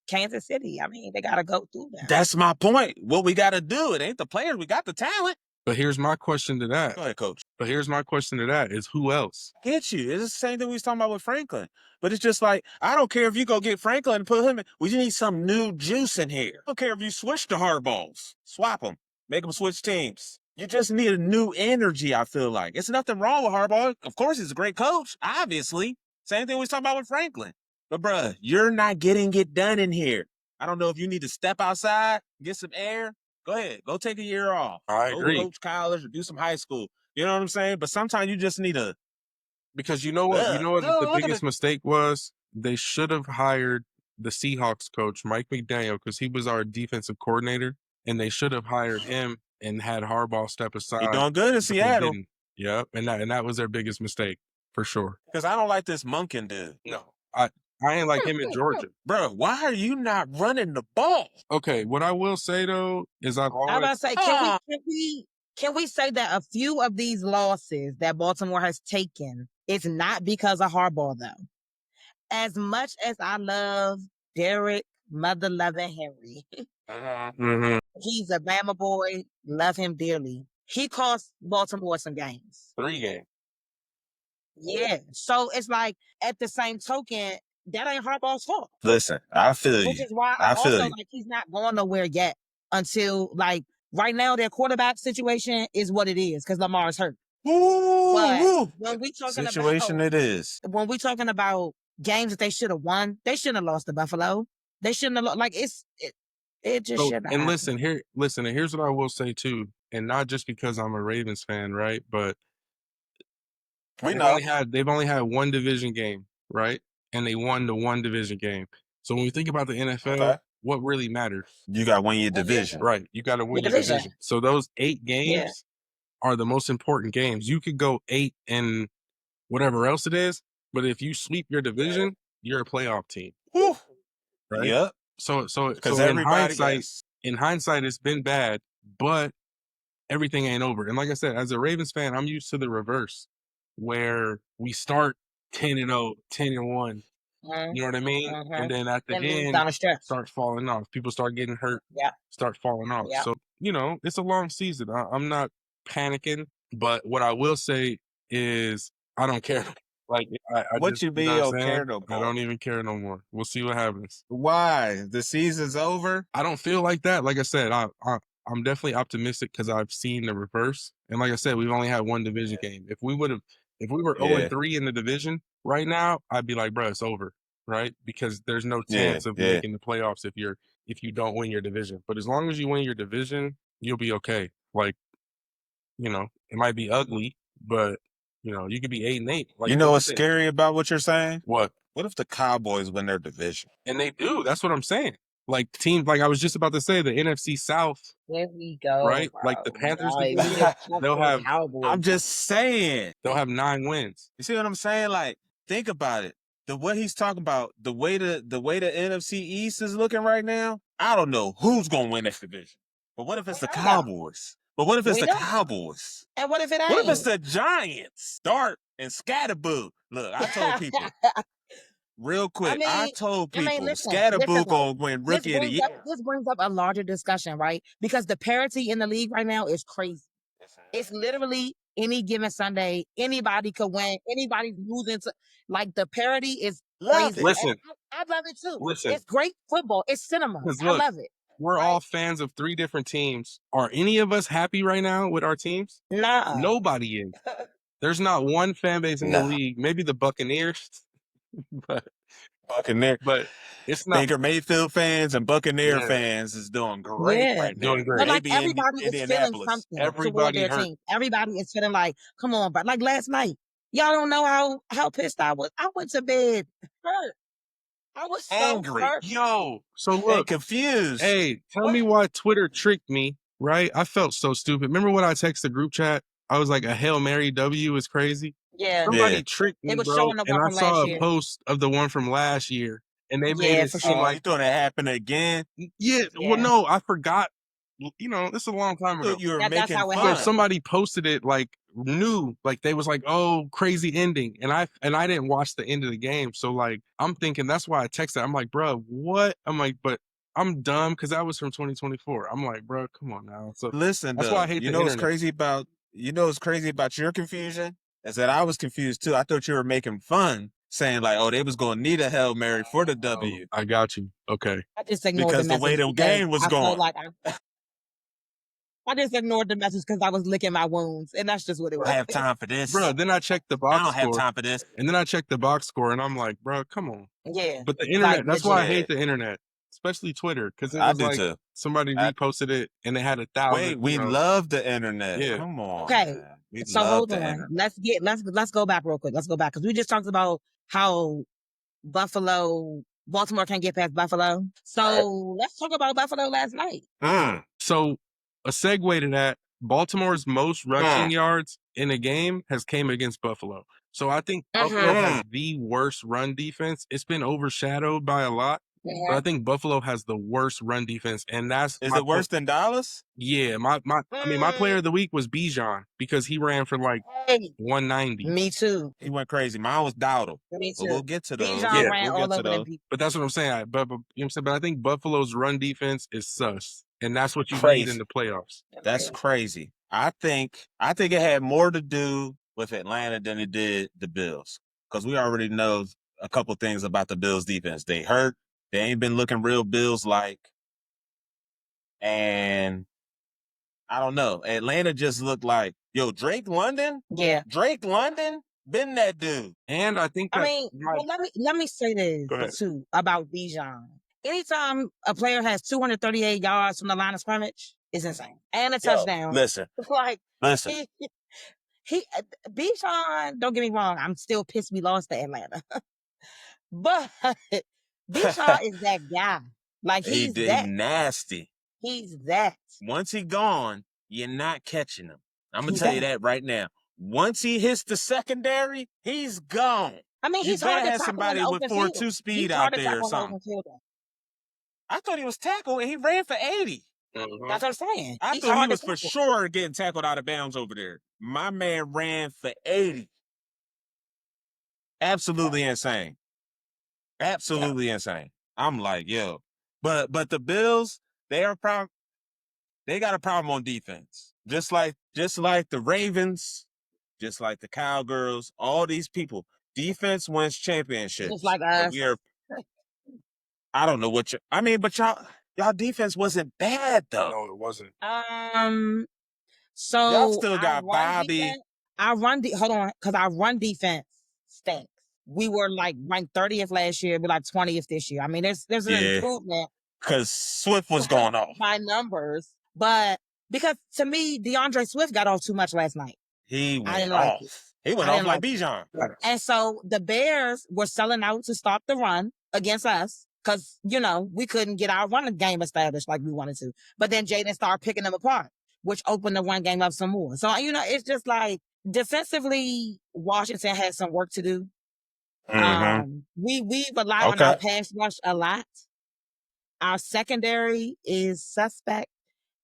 Kansas City. I mean, they got to go through that. that's my point. What we got to do, it ain't the players. We got the talent. But here's my question to that. Go ahead, coach. But here's my question to that is who else? Get you. It's the same thing we was talking about with Franklin. But it's just like, I don't care if you go get Franklin and put him in. We just need some new juice in here. I don't care if you switch the Hardballs. Swap them. Make them switch teams. You just need a new energy, I feel like. It's nothing wrong with Harbaugh. Of course, he's a great coach, obviously. Same thing we was talking about with Franklin. But, bruh, you're not getting it done in here. I don't know if you need to step outside, get some air. Go ahead. Go take a year off. I agree. Go coach college or do some high school. You know what I'm saying? But sometimes you just need a... Because you know what? The biggest mistake was? They should have hired the Seahawks coach, Mike McDaniel, because he was our defensive coordinator, and they should have hired him and had Harbaugh step aside. He doing good in Seattle. Yep, and that was their biggest mistake, for sure. Because I don't like this Monken dude. No, I ain't like him in Georgia. Bro, why are you not running the ball? Okay, what I will say, though, is I've always... I was about to say, can we say that a few of these losses that Baltimore has taken is not because of Harbaugh, though? As much as I love Derek Mother-loving Henry, he's a Bama boy, love him dearly. He cost Baltimore some games. 3 games. Yeah. So it's like, at the same token, that ain't Harbaugh's fault. Listen, I feel you. Which is why I also like he's not going nowhere yet until like right now their quarterback situation is what it is because Lamar's hurt. But when we talking situation about it is. When we talking about games that they should have won, they shouldn't have lost to Buffalo. They shouldn't have like it just shouldn't have. And happened. listen, and here's what I will say too, and not just because I'm a Ravens fan, right? But they've only had one division game, right? And they won the one division game. So when we think about the NFL, what really matters? You got to win your division. Right. You got to win your division. So those 8 games are the most important games. You could go 8 and whatever else it is, but if you sweep your division, you're a playoff team. Woo. Right? Yep. So in hindsight, it's been bad, but everything ain't over. And like I said, as a Ravens fan, I'm used to the reverse, where we start 10-0, 10-1. You know what I mean? And then at the end, start falling off. People start getting hurt. Start falling off. So, it's a long season. I'm not panicking, but what I will say is I don't care. Like, I don't care no more. I don't even care no more. We'll see what happens. Why? The season's over? I don't feel like that. Like I said, I'm definitely optimistic because I've seen the reverse. And like I said, we've only had one division game. If we were 0-3 in the division right now, I'd be like, bro, it's over, right? Because there's no chance of making the playoffs if you don't win your division. But as long as you win your division, you'll be okay. Like, it might be ugly, but you could be 8-8. Like, what's scary about what you're saying? What? What if the Cowboys win their division? And they do. That's what I'm saying. Like teams, like I was just about to say, the NFC South. There we go. Right? Bro. Like the Panthers, they'll have. I'm just saying. They'll have 9 wins. You see what I'm saying? Like, think about it. What he's talking about, the way the NFC East is looking right now, I don't know who's gonna win this division. But what if it's the Cowboys? But what if it's the Cowboys? And what if it ain't? What if it's the Giants? Dart and Scatterboo. Look, I told people. Real quick, I told people Scatterboo gonna win Rookie of the Year. This brings up a larger discussion, right? Because the parity in the league right now is crazy. It's literally any given Sunday, anybody could win. Anybody's losing. Like the parity is crazy. Listen, I love it too. Listen, it's great football. It's cinema. I love it. We're all fans of 3 different teams. Are any of us happy right now with our teams? Nah. Nobody is. There's not one fan base in the league. Maybe the Buccaneers. But it's not. Baker Mayfield fans and Buccaneer fans is doing great right now. Doing great. But like everybody is feeling something toward their team. Everybody is feeling like, come on, but like last night, y'all don't know how pissed I was. I went to bed hurt. I was so angry. hurt. Yo, so look, confused. Hey, tell me why Twitter tricked me, right? I felt so stupid. Remember when I texted the group chat? I was like, a Hail Mary W is crazy. Yeah. Somebody tricked me, It was bro. showing the one and I from saw last a year. post of the one from last year. and they made it seem like you thought it happened again. Yeah, well, no, I forgot. You know, this is a long time I ago. thought you were That's making how it fun. So happened. somebody posted it like new, like they was like, "Oh, crazy ending," and I didn't watch the end of the game, so like I'm thinking that's why I texted. I'm like, "Bro, what?" I'm like, but I'm dumb because that was from 2024. I'm like, "Bro, come on now." So Listen, that's why I though, hate you the know what's internet. crazy about your confusion is that I was confused too. I thought you were making fun, saying like, "Oh, they was gonna need a Hail Mary for the W," I got you. Okay. I just ignored the because the way message the because game was I felt going. like I just ignored the message because I was licking my wounds, and that's just what it was. I have time for this. Bro, then I checked the I box don't have score, time for this. and then I checked the box score, and I'm like, "Bro, come on." Yeah, But the like internet, that's why I legit. hate the internet, especially Twitter, because it I was do like too. somebody I- reposted it and it had 1,000. Wait, we love the internet. Yeah. Come on, Okay, man. We so love hold the on. internet. Let's go back real quick. Let's go back because we just talked about how Baltimore can't get past Buffalo. So let's talk about Buffalo last night. So a segue to that, Baltimore's most rushing yards in a game has came against Buffalo. So I think Buffalo has the worst run defense. It's been overshadowed by a lot, but I think Buffalo has the worst run defense, and that's Is it worse than Dallas? Yeah, my player of the week was Bijan because he ran for like 190. Me too. He went crazy. Mine was Dowdle. Me But too. we'll get to those. Bijan ran We'll all get to over them those. people. But that's what I'm saying. But you know what I'm saying. But I think Buffalo's run defense is sus, and that's what you need Crazy. in the playoffs. That's crazy. I think it had more to do with Atlanta than it did the Bills, because we already know a couple things about the Bills defense. They hurt. They ain't been looking real Bills like, and I don't know. Atlanta just looked like, yo, Drake London. Yeah. Drake London been that dude. And I think that, I mean, well, let me say this too about Bijan. Anytime a player has 238 yards from the line of scrimmage, is insane, and a touchdown. Listen, Like listen. he Bijan. Don't get me wrong. I'm still pissed we lost to Atlanta, but Bijan is that guy. Like he's that nasty. He's that. Once he gone, you're not catching him. I'm gonna tell you that right now. Once he hits the secondary, he's gone. I mean, You he's better hard to have tackle somebody in the with open 4.2 field. speed He's out hard to there or tackle in the something. open field. I thought he was tackled and he ran for 80. That's what I'm saying. I He's thought he hard to was for tackle. sure getting tackled out of bounds over there. My man ran for 80. Absolutely insane. Absolutely insane. I'm like, yo. But the Bills, they got a problem on defense. Just like the Ravens, just like the Cowgirls, all these people. Defense wins championships. Just like us. I don't know what but y'all defense wasn't bad though. No, it wasn't. So y'all still got Bobby. Hold on, because our run defense stinks. We were like ranked 30th last year, we're like 20th this year. I mean, there's an improvement. Because Swift was going off. By numbers. But because to me, DeAndre Swift got off too much last night. He went like off. He went off like Bijan. And so the Bears were selling out to stop the run against us because, we couldn't get our running game established like we wanted to. But then Jaden started picking them apart, which opened the run game up some more. So, it's just like defensively, Washington has some work to do. We rely on our pass rush a lot. Our secondary is suspect.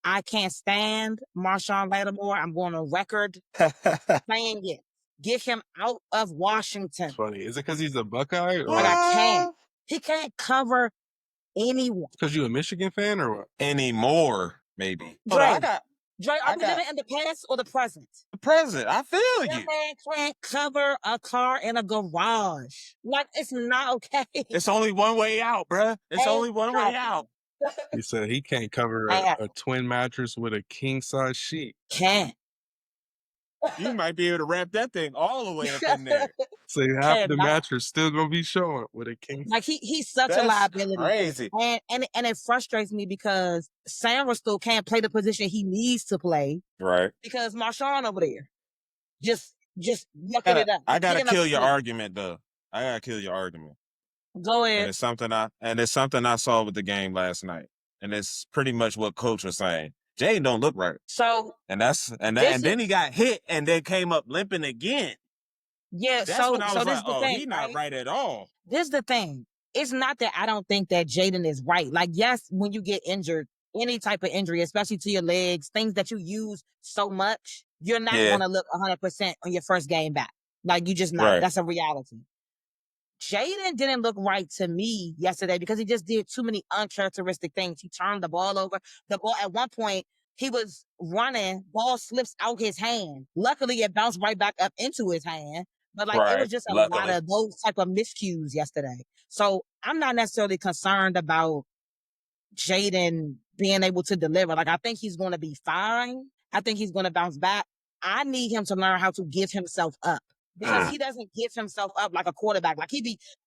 I can't stand Marshawn Lattimore. I'm going on record saying it. Get him out of Washington. It's funny. Is it because he's a Buckeye? But I can't. He can't cover anyone. Because you a Michigan fan or what? Anymore, maybe. Dre, are we living in the past or the present? The present. I feel you. That man can't cover a car in a garage. Like, it's not okay. It's only one way out, bruh. It's only one way out. He said he can't cover a twin mattress with a king-size sheet. Can't. You might be able to wrap that thing all the way up in there. So half the mattress still gonna be showing with a king. Like he's such a liability. Crazy. And it frustrates me because Sandra still can't play the position he needs to play. Right. Because Marshawn over there just yucking it up. I gotta kill your argument though. I gotta kill your argument. Go ahead. And it's something I saw with the game last night. And it's pretty much what Coach was saying. Jaden don't look right. So and then he got hit and then came up limping again. Yeah, that's when I was this like, the thing, he's not right at all. This is the thing. it's not that I don't think that Jaden is right. Like, yes, when you get injured, any type of injury, especially to your legs, things that you use so much, you're not going to look 100% on your first game back. Like, you just not. Right. That's a reality. Jaden didn't look right to me yesterday because he just did too many uncharacteristic things. He turned the ball over. The ball at one point, he was running, ball slips out his hand. Luckily, it bounced right back up into his hand. But like it was just a lot of those type of miscues yesterday. So I'm not necessarily concerned about Jaden being able to deliver. Like I think he's going to be fine. I think he's going to bounce back. I need him to learn how to give himself up because he doesn't give himself up like a quarterback. Like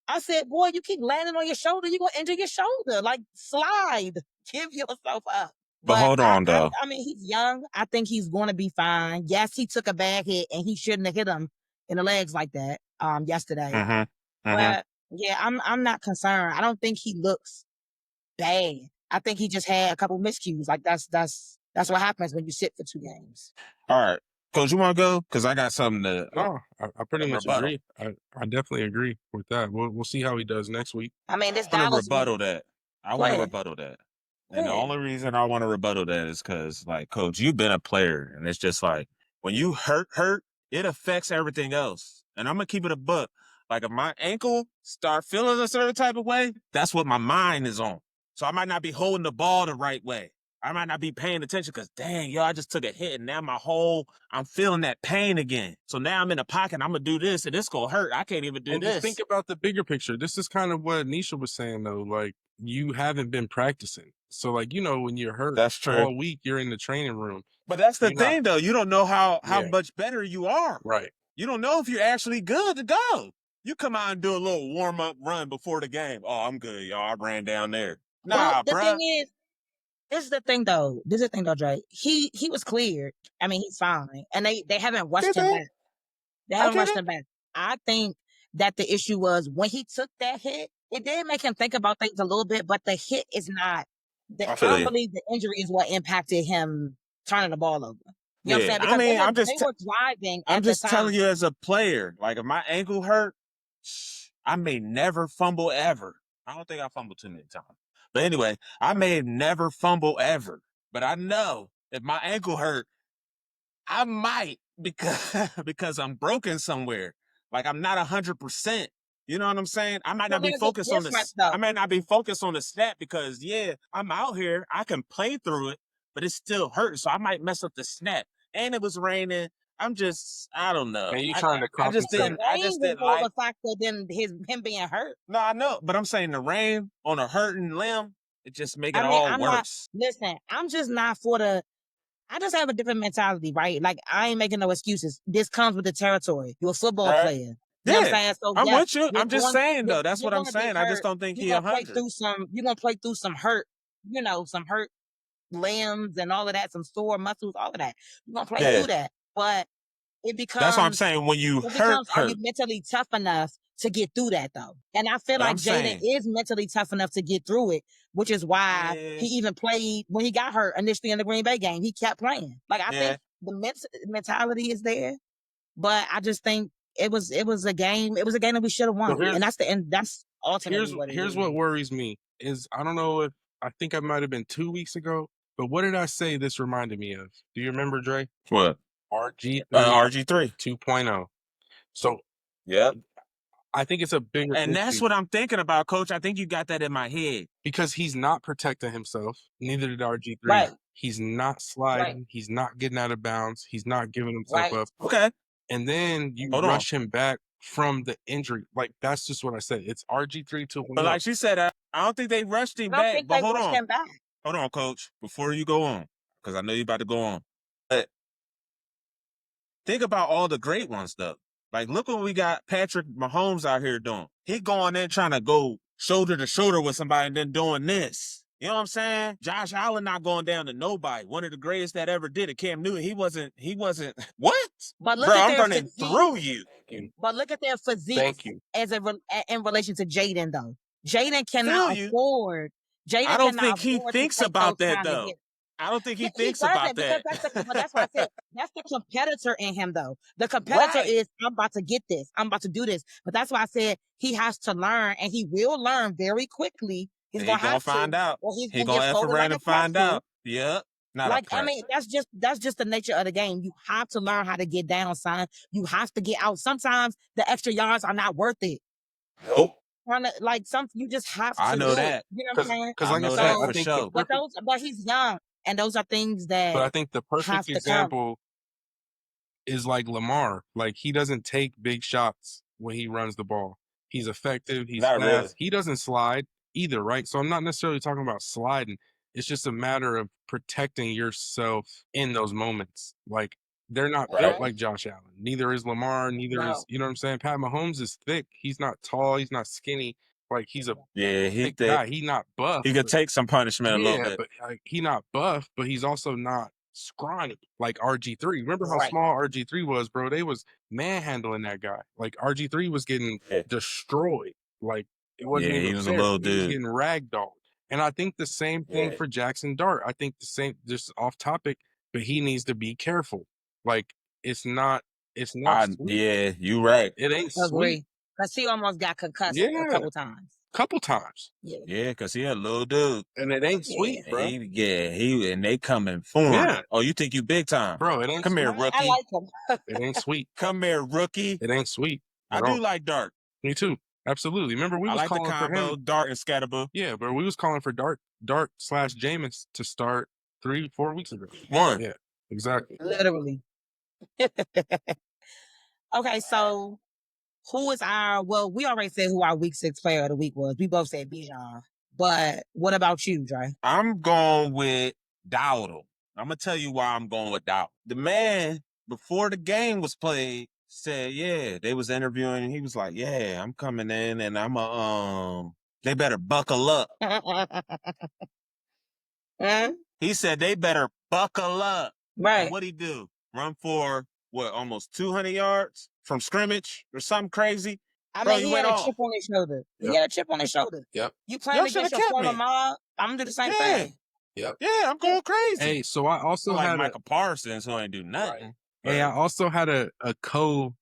I said, boy, you keep landing on your shoulder, you're going to injure your shoulder. Like slide, give yourself up. But hold on, though. I mean, he's young. I think he's going to be fine. Yes, he took a bad hit and he shouldn't have hit him in the legs like that yesterday. But yeah, I'm not concerned. I don't think he looks bad. I think he just had a couple miscues. Like that's what happens when you sit for 2 games. All right. Coach, you want to go? Because I got something to. No, I pretty much agree. I definitely agree with that. We'll see how he does next week. I mean, this I want to Dallas rebuttal week. that. I want to rebuttal that. And the only reason I want to rebuttal that is because, like, Coach, you've been a player, and it's just like when you hurt, it affects everything else. And I'm gonna keep it a buck. Like if my ankle start feeling a certain type of way, that's what my mind is on. So I might not be holding the ball the right way. I might not be paying attention because, dang, yo, I just took a hit and now I'm feeling that pain again. So now I'm in the pocket and I'm going to do this and it's going to hurt. I can't even do this. Just think about the bigger picture. This is kind of what Nisha was saying, though. Like, you haven't been practicing. So, like, when you're hurt all week, you're in the training room. But that's the thing, though. You don't know how much better you are. Right. You don't know if you're actually good to go. You come out and do a little warm-up run before the game. Oh, I'm good, y'all. I ran down there. Nah, the thing is, this is the thing though, Dre. He was cleared. I mean, he's fine. And they haven't rushed him back. They haven't rushed him back. I think that the issue was when he took that hit, it did make him think about things a little bit, but the hit is not. I don't believe the injury is what impacted him turning the ball over. You know what I'm saying? Because they were driving. I'm just telling you as a player, like if my ankle hurt, I may never fumble ever. I don't think I fumbled too many times. But anyway, I may never fumble ever. But I know if my ankle hurt, I might because I'm broken somewhere. Like I'm not 100%. You know what I'm saying? I might not be focused on this. I may not be focused on the snap because I'm out here. I can play through it, but it still hurts. So I might mess up the snap. And it was raining. I don't know. And you trying to compensate? I just didn't like the fact that him being hurt. No, I know, but I'm saying the rain on a hurting limb, it just make it all worse. Listen, I'm just not for the. I just have a different mentality, right? Like I ain't making no excuses. This comes with the territory. You're a football player. You know what I'm saying? So I'm with you. I'm just saying though. That's what I'm saying. I just don't think he's 100. You're gonna play through some hurt. Some hurt limbs and all of that, some sore muscles, all of that. You're gonna play through that, but it becomes. That's what I'm saying. When you hurt, are you mentally tough enough to get through that though? And I feel like Jaden is mentally tough enough to get through it, which is why he even played when he got hurt initially in the Green Bay game. He kept playing. Like I think the mentality is there, but I just think it was a game. It was a game that we should have won, and that's ultimately what it is. Here's what worries me is I don't know if I think I might have been 2 weeks ago, but what did I say this reminded me of? Do you remember, Dre? What? RG3 2.0. So I think it's a bigger and that's what I'm thinking about, Coach. I think you got that in my head. Because he's not protecting himself. Neither did RG3. Right. He's not sliding. Right. He's not getting out of bounds. He's not giving himself up. Okay. And then you rush him back from the injury. Like, that's just what I said. It's RG3 2.0. But like she said, I don't think they rushed him back. But hold on. Hold on, Coach. Before you go on, because I know you're about to go on. But think about all the great ones, though. Like, look what we got Patrick Mahomes out here doing. He going in trying to go shoulder to shoulder with somebody and then doing this. You know what I'm saying? Josh Allen not going down to nobody. One of the greatest that ever did it. Cam Newton, he wasn't, what? But look Bro, at I'm running through you. But look at their physique in relation to Jaden, though. Jaden cannot afford. I don't think he thinks about that, though. I don't think he He thinks doesn't about because that. but that's why I said that's the competitor in him though. The competitor is I'm about to get this. I'm about to do this. But that's why I said he has to learn and he will learn very quickly. He's He gonna have find to, out. or he's He gonna get gonna F folded like around a and find pretzel. out. Yep. Not Like, a pretzel. I mean, that's just the nature of the game. You have to learn how to get down, son. You have to get out. Sometimes the extra yards are not worth it. Nope. Like you just have to I know do it. that. You know what I'm saying? Because I like I know said, that I for think sure. But he's young, and those are things that but I think the perfect have to come. example is like Lamar. Like he doesn't take big shots when he runs the ball. He's effective. He's Not fast. really. He doesn't slide either, right? So I'm not necessarily talking about sliding. It's just a matter of protecting yourself in those moments. Like they're not built Right. like Josh Allen. Neither is Lamar. Neither is, No. you know what I'm saying? Pat Mahomes is thick. He's not tall. He's not skinny. Like he's a Yeah, he thick guy. He not buff. He could but- take some punishment a little yeah, bit. but like, he not buff, but he's also not scrawny like RG3. Remember how Right. small RG3 was, bro? They was manhandling that guy. Like RG3 was getting destroyed. Like it wasn't even he was fair. a little He was dude. getting ragdolled. And I think the same thing for Jackson Dart. I think the same, just off topic, but he needs to be careful. Like it's not sweet. Yeah, you right. It ain't sweet. Agree. Because he almost got concussed a couple times. Couple times. Yeah, because he a little dude. And it ain't sweet, bro. And they coming for him. Yeah. Oh, you think you big time? Bro, it ain't Come sweet. here, rookie. I like him. It ain't sweet. Come here, rookie. It ain't sweet. I do like Dart. Me too. Absolutely. Remember, we I was like the calling for combo, him. Dart and Scatterboo. Yeah, but we was calling for Dart / Jameis to start 3-4 weeks ago. Yeah, exactly. Literally. Okay, so who is we already said who our week 6 player of the week was. We both said Bijan. But what about you, Dre? I'm going with Dowdle. I'm going to tell you why I'm going with Dowdle. The man, before the game was played, said, yeah, they was interviewing, and he was like, yeah, I'm coming in, and they better buckle up. He said they better buckle up. Right. And what'd he do? Run for, almost 200 yards from scrimmage or something crazy? I Bro, mean, he had a chip on his shoulder. Yep. He had a chip on his shoulder. Yep. You playing against your former mob, I'm going to do the same thing. Yep. Yeah, I'm going crazy. Hey, so I also like had Michael Parsons who ain't do nothing. Right. Hey, I also had a co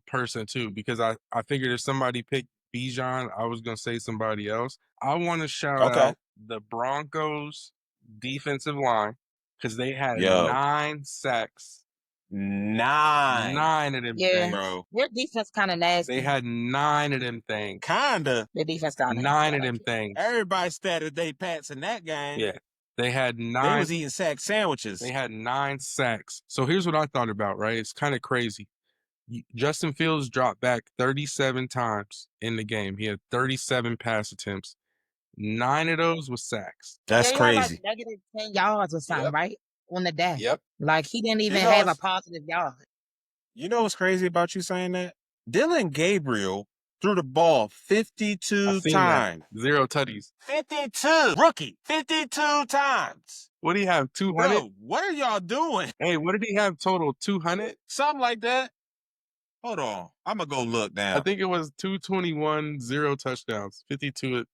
person too, because I figured if somebody picked Bijan, I was gonna say somebody else. I want to shout out the Broncos defensive line because they had 9 sacks. 9 of them things, bro. Their defense kind of nasty. They had 9 of them things. Kinda. Their defense kind of 9 of them things. Everybody started they pats in that game. Yeah. They had 9. They was eating sack sandwiches. They had 9 sacks. So here's what I thought about, right? It's kind of crazy. Justin Fields dropped back 37 times in the game. He had 37 pass attempts. 9 of those was sacks. That's crazy. Like -10 yards or something, right? On the day. Yep. Like he didn't even have a positive yard. You know what's crazy about you saying that? Dylan Gabriel threw the ball 52 times. 0 tutties. 52. Rookie. 52 times. What do you have, 200? Bro, what are y'all doing? Hey, what did he have total, 200? Something like that. Hold on. I'm going to go look now. I think it was 221, 0 touchdowns, 52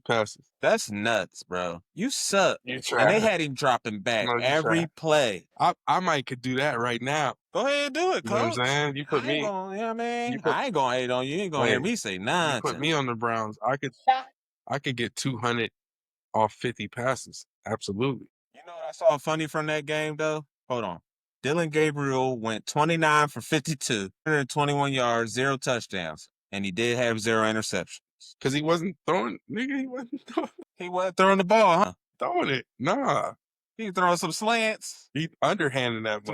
passes. That's nuts, bro. You suck. You And they had him dropping back every play. I might could do that right now. Go ahead and do it, You know coach. what I'm saying? You put me. I ain't going to hate on you. You ain't going to hear me say nonsense. You put me on the Browns. I could get 200 off 50 passes. Absolutely. You know what I saw funny from that game, though? Hold on. Dylan Gabriel went 29 for 52, 121 yards, 0 touchdowns. And he did have 0 interceptions. Because he wasn't throwing, nigga, He wasn't throwing the ball, huh? throwing it. Nah. He throwing some slants. He underhanded that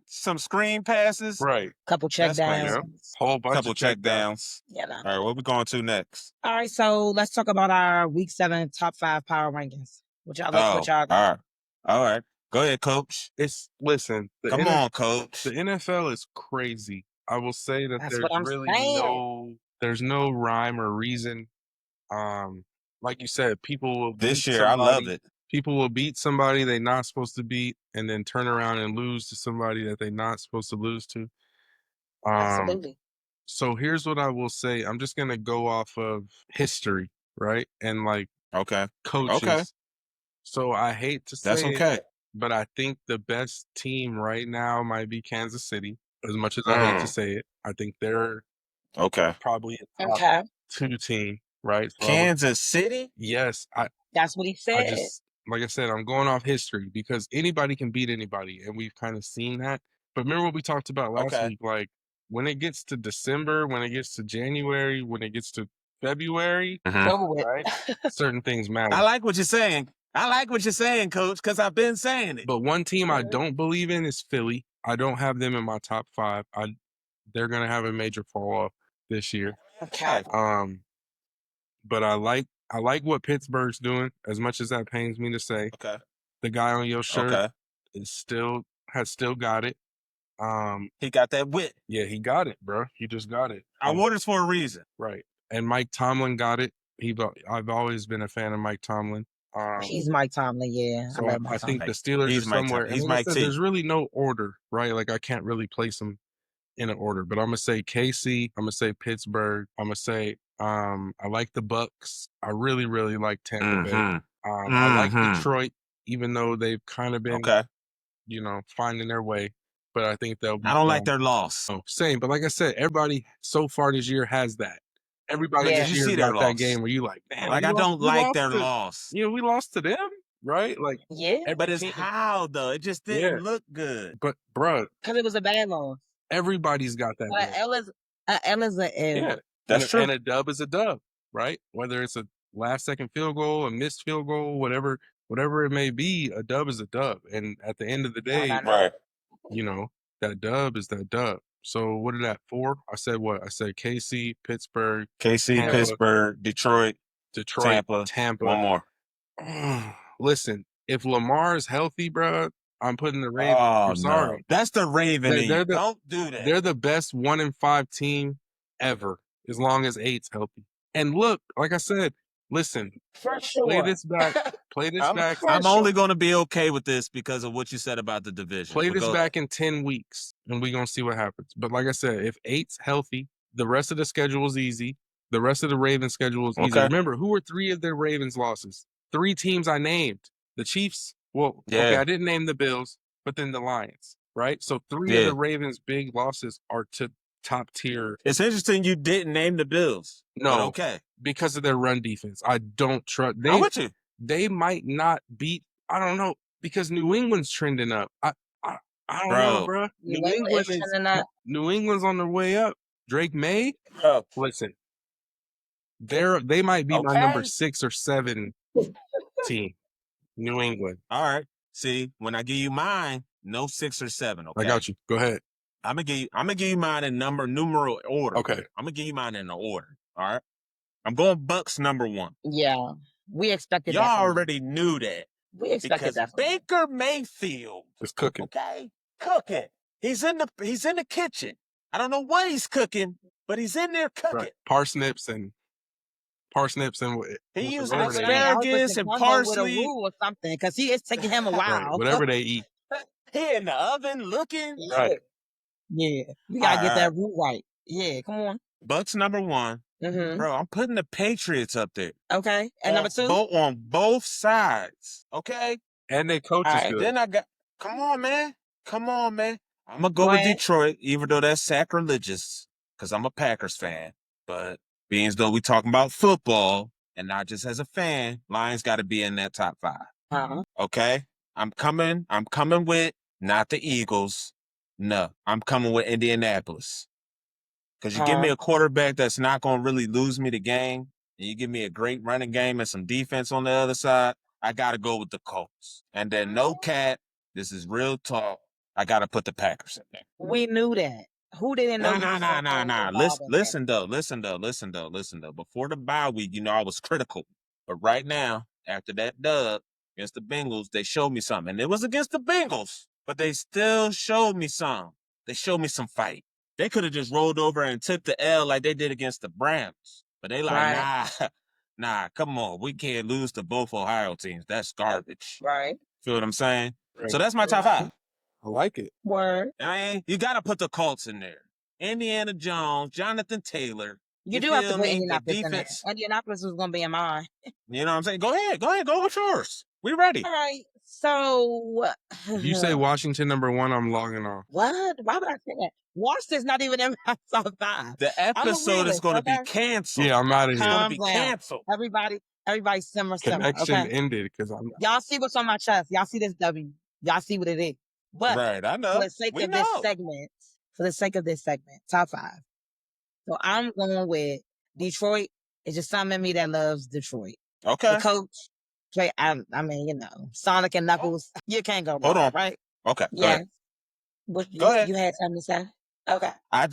Some screen passes. Right. Couple check downs. Yeah. Whole bunch Couple of check downs. Yeah. No. All right, what we going to next? All right, so let's talk about our week 7 top 5 power rankings. What y'all got? All right. Go ahead, coach. Listen. Come on, coach. The NFL is crazy. I will say that That's there's what I'm really saying. there's no rhyme or reason. Like you said, people will This year, I love it. People will beat somebody they're not supposed to beat and then turn around and lose to somebody that they're not supposed to lose to. Absolutely. So here's what I will say. I'm just gonna go off of history, right? And like Okay. coaches. So I hate to say That's okay. but I think the best team right now might be Kansas City. As much as I hate to say it, I think they're probably a top 2 team, right? So Kansas City? Yes. That's what he said. I just, like I said, I'm going off history because anybody can beat anybody, and we've kind of seen that. But remember what we talked about last week? Like, when it gets to December, when it gets to January, when it gets to February, right? Certain things matter. I like what you're saying. I like what you're saying, Coach, because I've been saying it. But one team I don't believe in is Philly. I don't have them in my top 5. They're gonna have a major fall off this year. Okay. But I like what Pittsburgh's doing, as much as that pains me to say. Okay. The guy on your shirt has still got it. He got that wit. Yeah, he got it, bro. He just got it. I wore this for a reason. Right. And Mike Tomlin got it. I've always been a fan of Mike Tomlin. He's Mike Tomlin, yeah. So I think the Steelers are somewhere. He's and Mike T. There's really no order, right? Like I can't really place them in an order, but I'm gonna say KC. I'm gonna say Pittsburgh. I'm gonna say I like the Bucks. I really, really like Tampa Bay. I like Detroit, even though they've kind of been, finding their way. But I think they'll be. I don't like their loss. Oh, same. But like I said, everybody so far this year has that. Everybody this year got that game where you like, man, like I don't like their loss. We lost to them, right? Like, but it's how though. It just didn't look good. But bruh, because it was a bad loss. Everybody's got that. But L is an L. Yeah, that's true. And a dub is a dub, right? Whether it's a last-second field goal, a missed field goal, whatever it may be, a dub is a dub. And at the end of the day, that dub is that dub. So what did that 4? I said what? I said KC, Pittsburgh, Tampa, Pittsburgh, Detroit, Tampa. One more. Listen, if Lamar is healthy, bro, I'm putting the Ravens. I'm sorry. No. That's the Raven. Don't do that. They're the best 1-5 team ever, as long as 8's healthy. And look, like I said, listen, for sure. Play this back. I'm only going to be okay with this because of what you said about the division. Play this back in 10 weeks, and we're going to see what happens. But like I said, if 8's healthy, the rest of the schedule is easy. The rest of the Ravens schedule is easy. Remember, who were 3 of their Ravens losses? 3 teams I named. The Chiefs. Well, okay, I didn't name the Bills, but then the Lions, right? So 3 of the Ravens' big losses are to top tier. It's interesting you didn't name the Bills. No, because of their run defense. I don't trust. I'm with you. They might not beat. I don't know, because New England's trending up. I don't know, bro. New England's on their way up. Drake May. Listen, they might be my number 6 or 7 team. New England. All right. See, when I give you mine, no 6 or 7. Okay. I got you. Go ahead. I'm gonna give you mine in numeral order. Okay. I'm gonna give you mine in the order. All right. I'm going Bucks number 1. Yeah, we expected. Y'all already knew that. We expected that. Baker Mayfield is cooking. Okay, cooking. He's in the kitchen. I don't know what he's cooking, but he's in there cooking. Right. Parsnips and he using asparagus and parsley or something, because it's taking him a while. Right. Whatever they eat. He in the oven looking. Right. Yeah, we gotta get that root right. Yeah, come on. Bucks number 1. Bro, I'm putting the Patriots up there. Okay, and number 2 on both sides. Okay, and they coach is good. Then I got. Come on, man. I'm gonna go with Detroit, even though that's sacrilegious, because I'm a Packers fan. But being as though we talking about football and not just as a fan, Lions got to be in that top 5. Okay, I'm coming with not the Eagles. No, I'm coming with Indianapolis. Because you give me a quarterback that's not going to really lose me the game, and you give me a great running game and some defense on the other side, I got to go with the Colts. And then no cat, this is real talk, I got to put the Packers in there. We knew that. Who didn't know? Nah. Listen though. Before the bye week, I was critical. But right now, after that dub against the Bengals, they showed me something. And it was against the Bengals, but they still showed me some. They showed me some fight. They could have just rolled over and took the L like they did against the Browns. But they like, nah, come on. We can't lose to both Ohio teams. That's garbage. Right. Feel what I'm saying? Right. So that's my top 5. I like it. Word. I mean, you got to put the Colts in there. Indiana Jones, Jonathan Taylor. You do have to put Indianapolis in there. Indianapolis was going to be in mine. You know what I'm saying? Go ahead. Go with yours. We ready. All right. So If you say Washington #1, I'm logging off. what? Why would I say that? Washington's not even in my top 5. The episode is going to be canceled. Yeah, I'm out of here. It's going to be canceled. Everybody simmer. Connection Okay? ended because Y'all see what's on my chest. Y'all see this W. Y'all see what it is. But right, I know. For the sake of this segment, top 5. So I'm going with Detroit. It's just something in me that loves Detroit. Okay. The coach, I mean, you know, Sonic and Knuckles. You can't go wrong, right? Okay. Yeah. Go ahead. You had something to say? Okay. I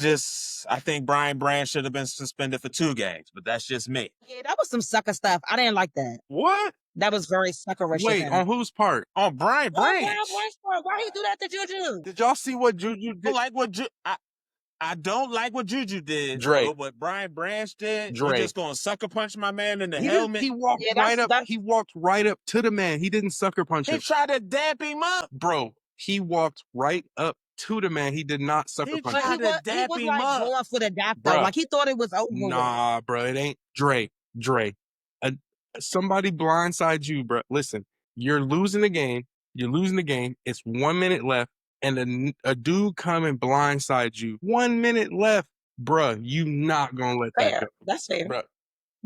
think Brian Branch should have been suspended for 2 games, but that's just me. Yeah, that was some sucker stuff. I didn't like that. What? That was very suckerish. Wait, on whose part? On Brian Branch. Why you do that to Juju? Did y'all see what Juju did? I don't like what Juju did. Dre. But what Brian Branch did, Dre. you just gonna sucker punch my man in the helmet. He walked He walked right up to the man. He didn't sucker punch him. He tried to dap him up. Bro, he walked right up to the man. He did not sucker punch him. He was going for the dap though. Like he thought it was over. Nah, bro, it ain't. Dre. Somebody blindsides you, bro. Listen, you're losing the game. It's 1 minute left. And a dude come and blindside you. 1 minute left. Bruh, you not gonna let that go. That's fair. Bruh.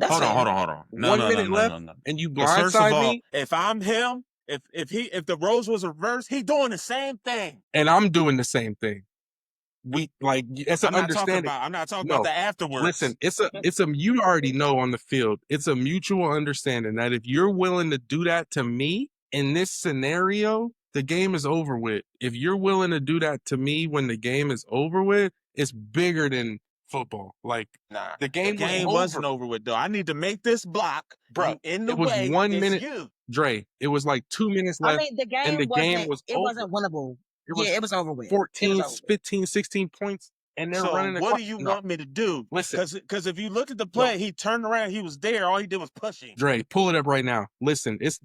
Hold on. No, 1 minute left, and you blindside me. If I'm him, if the roles was reversed, he doing the same thing. And I'm doing the same thing. It's an understanding. I'm not talking about the afterwards. Listen, it's a you already know on the field. It's a mutual understanding that if you're willing to do that to me in this scenario, the game is over with. If you're willing to do that to me when the game is over with, it's bigger than football. The game wasn't over with though. I need to make this block, bro. In the it was way, 1 minute. You. Dre, it was like 2 minutes left. I mean, the game wasn't winnable. It was over with. 14, 15, 16 points, and they're running. What do you want me to do? Listen, because if you look at the play, he turned around, he was there. All he did was pushing. Dre, pull it up right now. Listen. This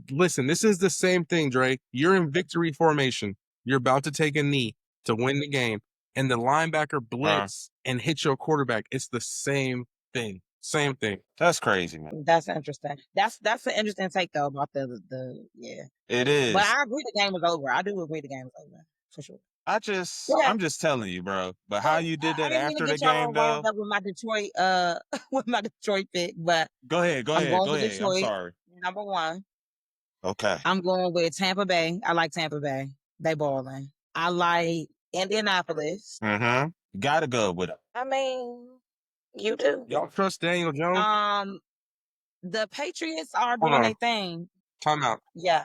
is the same thing, Dre. You're in victory formation. You're about to take a knee to win the game, and the linebacker blitz and hit your quarterback. It's the same thing. Same thing. That's crazy, man. That's interesting. That's an interesting take though about the yeah. It is. But I agree the game was over. I do agree the game was over for sure. I'm just telling you, bro. But how you did that after the game, though? Up with my Detroit, with my Detroit pick, but go ahead. Detroit, I'm sorry. Number 1. Okay. I'm going with Tampa Bay. I like Tampa Bay. They balling. I like Indianapolis. Gotta go with them. I mean, you do. Y'all trust Daniel Jones? The Patriots are doing their thing. Time out. Yeah.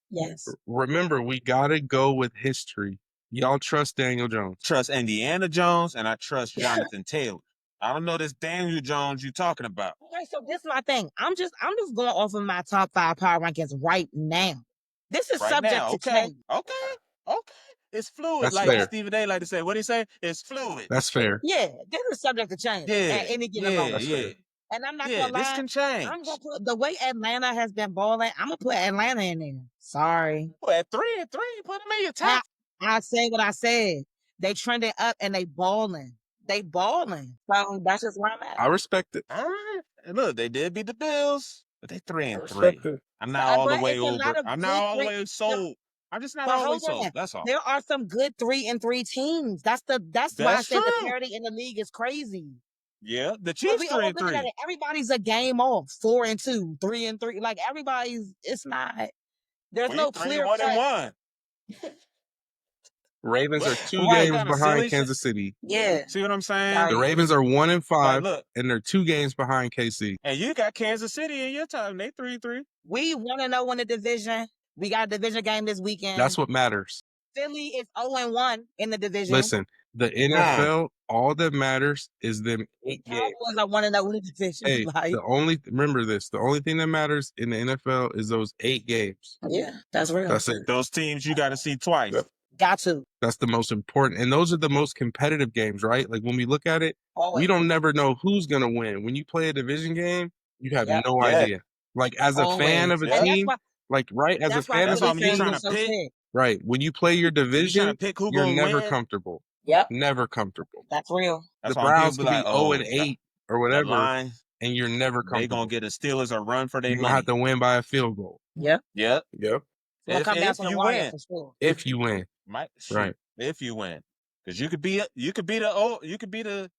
Yes. Remember, we gotta go with history. Y'all trust Daniel Jones? Trust Indiana Jones, and I trust Jonathan Taylor. I don't know this Daniel Jones you talking about. Okay, so this is my thing. I'm just going off of my top 5 power rankings right now. This is subject to change. Okay. It's fluid. That's like fair. Stephen A. like to say. What do he say? It's fluid. That's fair. Yeah, this is subject to change at any given moment. Yeah. And I'm not gonna lie. This can change. I'm gonna put the way Atlanta has been balling. I'm gonna put Atlanta in there. Sorry. Well, at 3-3, put them in your top. I said what I said. They trending up and they balling. So that's just where I'm at. I respect it. All right. And look, they did beat the Bills, but they 3-3. I'm not all the way over. I'm not all the way sold. I'm just not all the way sold. That's all. There are some good 3-3 teams. That's why I said the parity in the league is crazy. Yeah, the Chiefs 3-3. Everybody's a game off. 4-2, 3-3. Like everybody's. It's not. There's no clear 1-1. Ravens are 2 games behind Kansas City. Yeah. See what I'm saying? The Ravens are 1-5, and they're 2 games behind KC. And you got Kansas City in your time. They 3-3. We 1-0 in the division. We got a division game this weekend. That's what matters. Philly is 0-1 in the division. Listen, the NFL, all that matters is them 8 games. Cowboys are 1-0 in the division. Hey, remember this. The only thing that matters in the NFL is those 8 games. Yeah, that's real. That's it. Those teams you got to see twice. Yep. Got to. That's the most important. And those are the most competitive games, right? Like when we look at it, we don't never know who's going to win. When you play a division game, you have no idea. Like as a fan of a team, as a fan of a team, trying to pick. Right. When you play your division, you're never comfortable. Yep. Never comfortable. That's real. The Browns could be 0-8 or whatever, and you're never comfortable. They're going to get a Steelers a run for their money. You're going to have to win by a field goal. Yep. Yep. Yep. We'll come down to the you wire win. for sure. If you win. Right. If you win. Because you could be the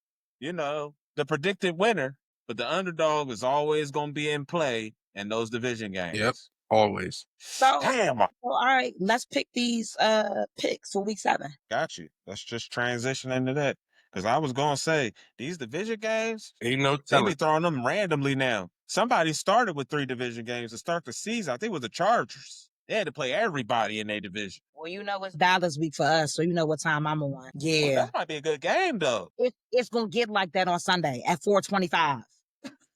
the predicted winner, but the underdog is always gonna be in play in those division games. Yep. Always. So, Damn. all right, let's pick these picks for week 7. Got you. Let's just transition into that. Because I was gonna say these division games, ain't no they telling. be throwing them randomly now. Somebody started with 3 division games to start the season. I think it was the Chargers. They had to play everybody in their division. Well, it's Dallas week for us, so you know what time I'm on. Yeah. Well, that might be a good game, though. It's going to get like that on Sunday at 4:25.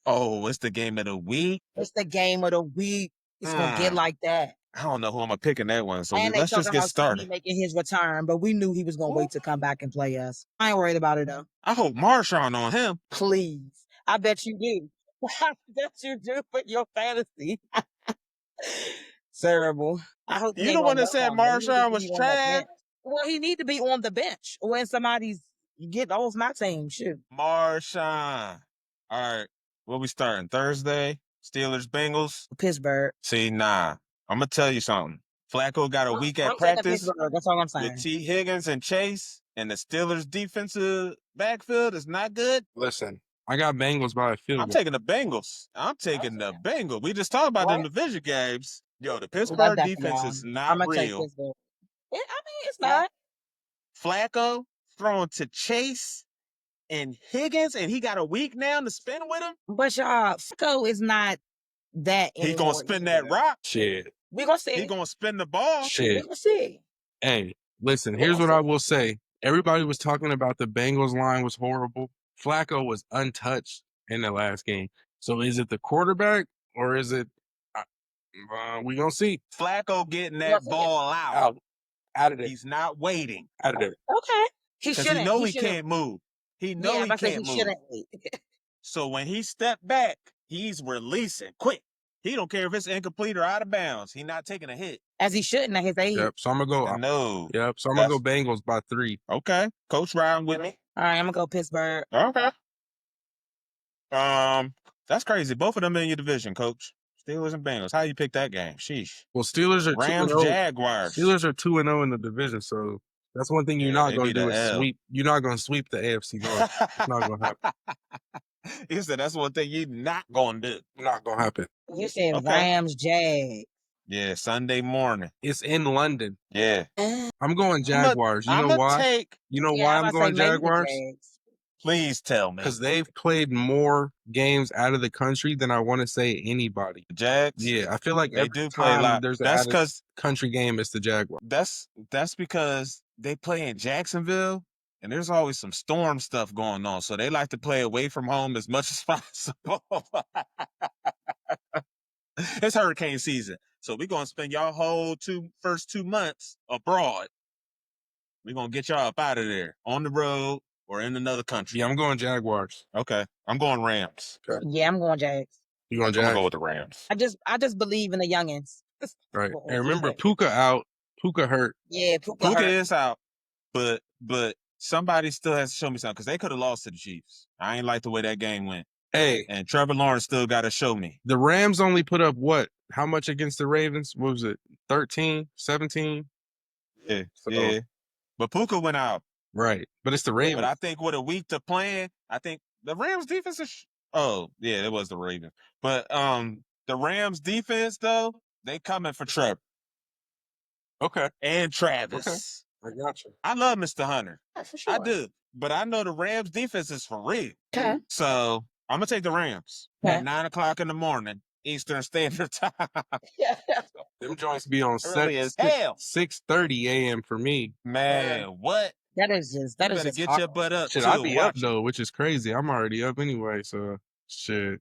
Oh, it's the game of the week? It's the game of the week. It's going to get like that. I don't know who I'm going to pick in that one, so And let's just get started. He making his return, but we knew he was going to wait to come back and play us. I ain't worried about it, though. I hope Marshawn on him. Please. I bet you do. I bet you do for your fantasy. Terrible. I hope you the one that said Marshawn was trash. Well, he need to be on the bench when somebody's get off my team. Shoot. Marshawn. All right. What we starting? Thursday? Steelers, Bengals? Pittsburgh. See, nah. I'm going to tell you something. Flacco got a week at practice. That's all I'm saying. With T. Higgins and Chase, and the Steelers' defensive backfield is not good. Listen, I got Bengals by a field goal. I'm taking the Bengals. I'm taking the Bengals. We just talked about them division games. Yo, the Pittsburgh defense is not real. I mean, it's not. Flacco throwing to Chase and Higgins, and he got a week now to spin with him. But y'all, Flacco is not that anymore. He gonna spin that rock. Shit. We gonna see. He gonna spin the ball. Shit. We gonna see. Hey, listen, here's what I will say. Everybody was talking about the Bengals line was horrible. Flacco was untouched in the last game. So is it the quarterback or is it we gonna see. Flacco getting that ball out of there. He's not waiting. Out of there. Okay. He Because shouldn't. he know he can't move. He know he can't move. Shouldn't wait. So when he stepped back, he's releasing quick. He don't care if it's incomplete or out of bounds. He's not taking a hit. As he shouldn't at his age. Yep. So I'm gonna go. No. Yep. So I'm gonna go Bengals by 3. Okay. Coach riding with me. All right, I'm gonna go Pittsburgh. Okay. That's crazy. Both of them in your division, Coach. Steelers and Bengals. How you pick that game? Sheesh. Well, Steelers are Rams, 2-0. Jaguars. Steelers are 2-0 in the division, so that's one thing you're not going to do is sweep. You're not going to sweep the AFC North. It's not going to happen. He said that's one thing you're not going to do. Not going to happen. You said Rams, Jags. Yeah, Sunday morning. It's in London. Yeah. I'm going Jaguars. You know why? You know why I'm going Jaguars? Please tell me. Because they've played more games out of the country than I want to say anybody. Jags? Yeah, I feel like they do play a lot. There's that's because country game, it's the Jaguars. That's because they play in Jacksonville, and there's always some storm stuff going on. So they like to play away from home as much as possible. It's hurricane season. So we're going to spend y'all whole first 2 months abroad. We're going to get y'all up out of there on the road or in another country. Yeah, I'm going Jaguars. Okay. I'm going Rams. Okay. Yeah, I'm going Jags. You going Jags? I'm going to go with the Rams. I just believe in the youngins. Right. And remember, Puka out. Puka hurt. Yeah, Puka is out. But somebody still has to show me something because they could have lost to the Chiefs. I ain't like the way that game went. Hey. And Trevor Lawrence still got to show me. The Rams only put up what? How much against the Ravens? What was it? 13, 17? Yeah. So, yeah. But Puka went out. Right. But it's the Ravens. But I think with a week to plan, I think the Rams defense is oh, yeah, it was the Ravens. But the Rams defense, though, they coming for Trevor. Okay. And Travis. Okay. I got you. I love Mr. Hunter. Yeah, for sure. I do. But I know the Rams defense is for real. Okay. So I'm going to take the Rams at 9 o'clock in the morning, Eastern Standard Time. Yeah. Them joints be on 6:30 a.m. for me. Man, what? That is just get your butt up. Shit, I'll be up though, which is crazy. I'm already up anyway, so shit.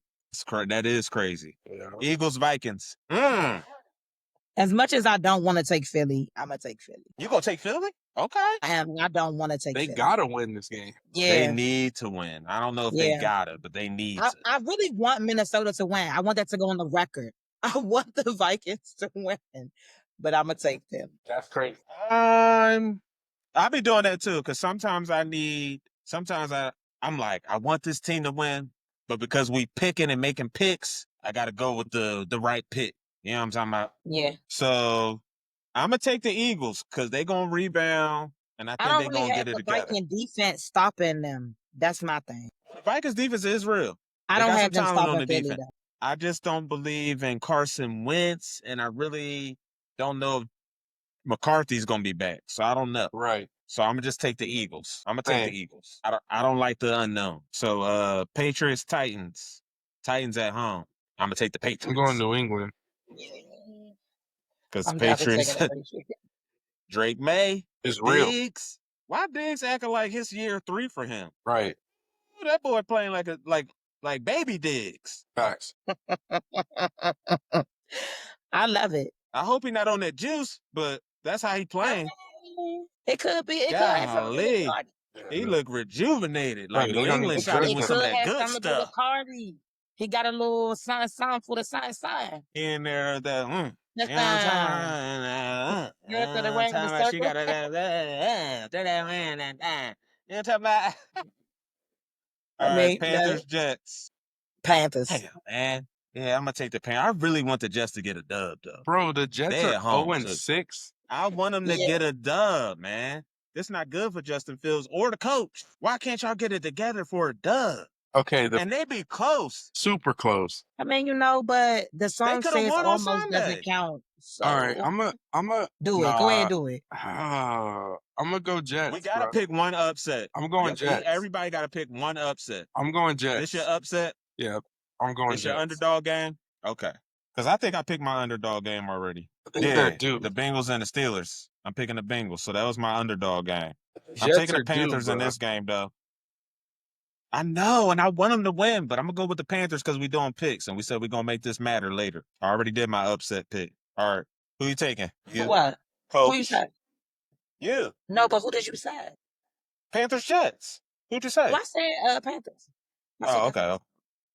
That is crazy. Yeah. Eagles, Vikings. As much as I don't want to take Philly, I'm gonna take Philly. You gonna take Philly? Okay. I don't want to take They Philly. gotta win this game. Yeah. They need to win. I don't know if they gotta, but they need to. I really want Minnesota to win. I want that to go on the record. I want the Vikings to win, but I'm gonna take them. That's crazy. I'll be doing that too, because sometimes I'm like, I want this team to win, but because we picking and making picks, I gotta go with the right pick. You know what I'm talking about? Yeah. So I'm gonna take the Eagles because they're gonna rebound, and I think they're really gonna have get it the together. Viking defense stopping them. That's my thing. The Vikings defense is real. I They don't got some have them talent on stopping the Philly defense. though. I just don't believe in Carson Wentz, and I really don't know if McCarthy's gonna be back. So I don't know. Right. So I'm gonna just take the Eagles. I'm gonna take the Eagles. I don't like the unknown. So Patriots, Titans. Titans at home. I'm gonna take the Patriots. I'm going New England. Because I'm Patriots. definitely taking the Patriots. Drake May. It's real. Diggs. Why Diggs acting like his year 3 for him? Right. Ooh, that boy playing like baby Diggs. Facts. I love it. I hope he's not on that juice, but that's how he playing. It could be. It could have something to do with Cardi. He look rejuvenated. Like Right, New they don't England need to should be dress with It some of could that have good something to do with stuff. Cardi. He got a little sign for the sign. In there, that That's you know what I'm You know, the talking ring, the about? She circle. got that you know talking about? All right, Panthers, Jets. Panthers. Damn, man. Yeah, I'm gonna take the Panthers. I really want the Jets to get a dub, though. Bro, the Jets They are at home, 0-6. I want them to get a dub, man. This not good for Justin Fields or the coach. Why can't y'all get it together for a dub? Okay, And they be close. super close. I mean, but the song coulda says won on almost doesn't Sunday. count. So All right, I'm a do it. Go ahead, do it. I'm gonna go Jets. We gotta pick one upset. I'm going Jets. Everybody gotta pick one upset. I'm going Jets. This your upset? Yeah, I'm going This Jets. your underdog game? Okay. Because I think I picked my underdog game already. Yeah, the Bengals and the Steelers. I'm picking the Bengals, so that was my underdog game. I'm Jets taking the Panthers in this game, though. I know, and I want them to win, but I'm going to go with the Panthers because we're doing picks, and we said we're going to make this matter later. I already did my upset pick. All right. Who you taking? You. What? Coach. Who you said? You. No, but who did you say? Panthers, Jets. Who'd you say? Well, I said Panthers. Oh, okay.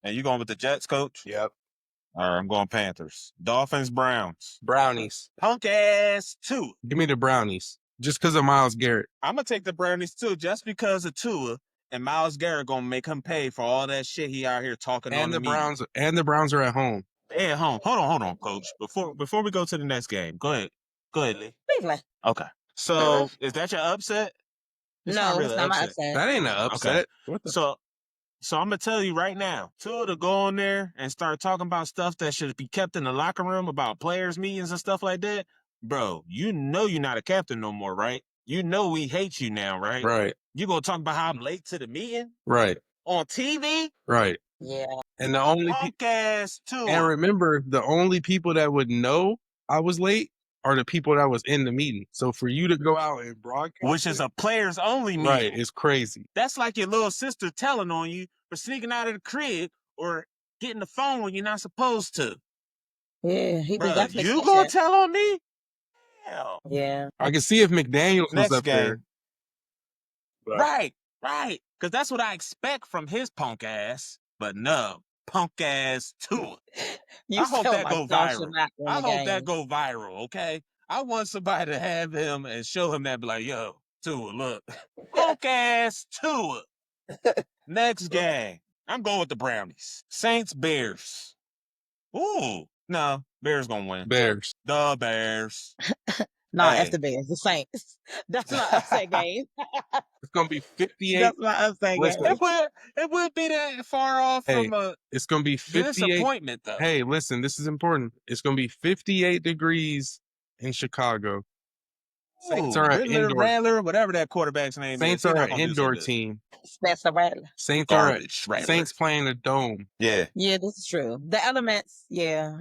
And you going with the Jets, Coach? Yep. All right, I'm going Panthers. Dolphins, Browns. Brownies. Punk ass Tua. Give me the Brownies. Just because of Myles Garrett. I'm going to take the Brownies, too, just because of Tua. And Myles Garrett going to make him pay for all that shit he out here talking on the media. And the Browns are at home. They're at home. Hold on, Coach. Before we go to the next game, go ahead, Lee. Cleveland. Okay. So, is that your upset? It's not my upset. That ain't an upset. Okay. So I'm gonna tell you right now, Tua to go on there and start talking about stuff that should be kept in the locker room about players' meetings and stuff like that. Bro, you know you're not a captain no more, right? You know we hate you now, right? Right. You gonna talk about how I'm late to the meeting? Right. On TV? Right. Yeah. And the only ass Tua. And remember, the only people that would know I was late are the people that was in the meeting. So for you to go out and broadcast, which is a players only meeting, right? It's crazy. That's like your little sister telling on you for sneaking out of the crib or getting the phone when you're not supposed to. Yeah, he be definitely. You gonna tell on me? Hell. Yeah. I can see if McDaniels was up there. But. Right. Because that's what I expect from his punk ass. But no, punk ass Tua. I hope that go viral. That go viral, okay? I want somebody to have him and show him that, be like, yo, Tua, look. Punk ass Tua. Next game. I'm going with the Brownies. Saints, Bears. Ooh. No, Bears gonna win. Bears. The Bears. F the Bears. The Saints. That's my upset game. It's gonna be 58. That's my upset game. It would be that far off from a. It's gonna be 58. Disappointment though. Hey, listen, this is important. It's gonna be 58 degrees in Chicago. Saints are an indoor. Rattler, whatever that quarterback's name Saints is. are an indoor team. Spencer Rattler. Saints playing a dome. Yeah. Yeah, this is true. The elements, yeah,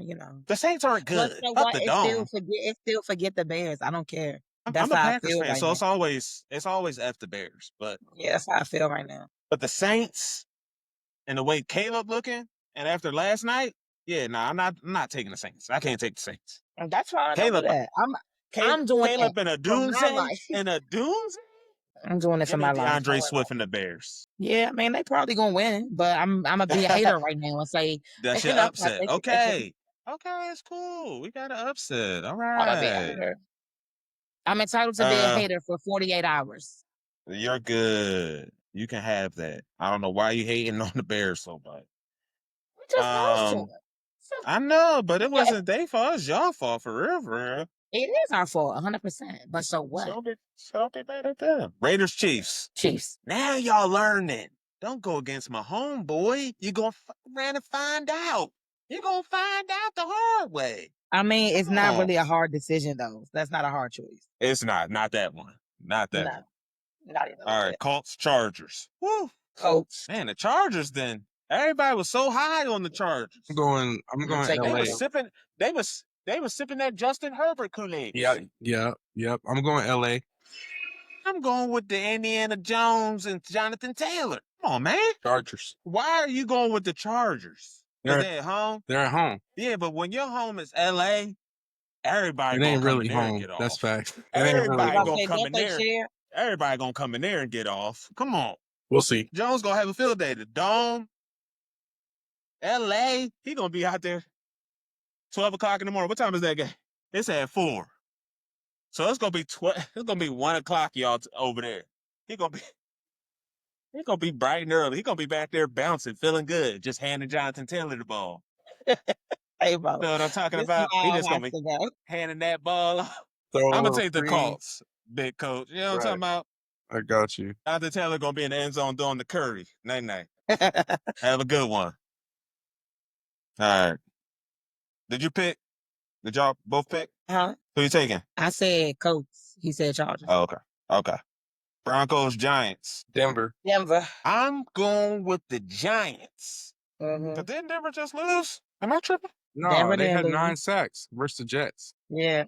The Saints aren't good. But the dome. Still forget the Bears. I don't care. That's I'm a how Packers I feel fan, right so now. it's always F the Bears. But yeah, that's how I feel right now. But the Saints and the way Caleb looking, and after last night, I'm not taking the Saints. I can't take the Saints. And that's why Caleb. I'm doing Caleb in a doomsday. I'm doing it for my life. DeAndre Swift and the Bears. Yeah, man, they probably gonna win, but I'm gonna be a hater right now and say that's your upset. Okay, it's cool. We got an upset. All right. I'm entitled to be a hater for 48 hours. You're good. You can have that. I don't know why you hating on the Bears so much. We just lost to them. I know, but it wasn't their fault. It's y'all fault for real, for real. It is our fault, 100%. But so what? So don't be mad at them. Raiders, Chiefs. Now y'all learning. Don't go against my homeboy. You're going to around and find out. You're going to find out the hard way. I mean, it's not really a hard decision, though. That's not a hard choice. It's not. Not that one. Not that one. Not even All right, Colts, Chargers. Woo. Colts. Man, the Chargers then. Everybody was so high on the Chargers. I'm going LA. They was sipping that Justin Herbert Kool-Aid. Yep. I'm going LA. I'm going with the Indiana Jones and Jonathan Taylor. Come on, man. Chargers. Why are you going with the Chargers? Because they're at home? They're at home. Yeah, but when your home is LA, everybody it ain't gonna really come in there home. and get off. That's fact. Everybody really gonna come in there. Everybody gonna come in there and get off. Come on. We'll see. Jones gonna have a field day. The Dome, LA, he gonna be out there 12 o'clock in the morning. What time is that game? It's at 4. So it's gonna be it's gonna be 1 o'clock, y'all, over there. He gonna be bright and early. He gonna be back there bouncing, feeling good, just handing Jonathan Taylor the ball. Hey, bro. You know what I'm talking about? He just gonna be handing that ball off. I'm gonna take the Colts, big coach. You know what I'm talking about? I got you. Jonathan Taylor gonna be in the end zone doing the curry. Night. Have a good one. All right. Did you pick? Did y'all both pick? Huh? Who you taking? I said Colts. He said Chargers. Oh, okay. Broncos, Giants. Denver. I'm going with the Giants. Mm-hmm. But didn't Denver just lose? Am I tripping? No, they had 9 sacks versus the Jets. Yeah.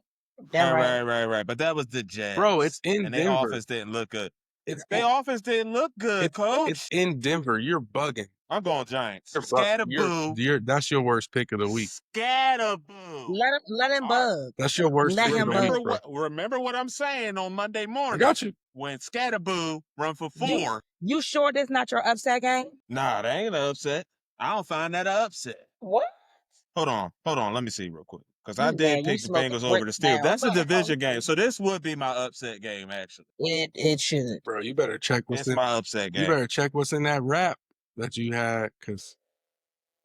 Right. But that was the Jets. Bro, it's in and Denver. Their offense didn't look good. Their offense didn't look good, coach. It's in Denver. You're bugging. I'm going Giants. Scatterboo. That's your worst pick of the week. Scatterboo. Let him bug. That's your worst pick of the week, bro. Remember what I'm saying on Monday morning. I got you. When Scatterboo run for 4. You sure this not your upset game? Nah, that ain't an upset. I don't find that an upset. What? Hold on. Let me see real quick. Because I did pick the Bengals over the Steelers. That's a division game. So this would be my upset game, actually. It should. Bro, you better check what's in my upset game. You better check what's in that rap that you had, because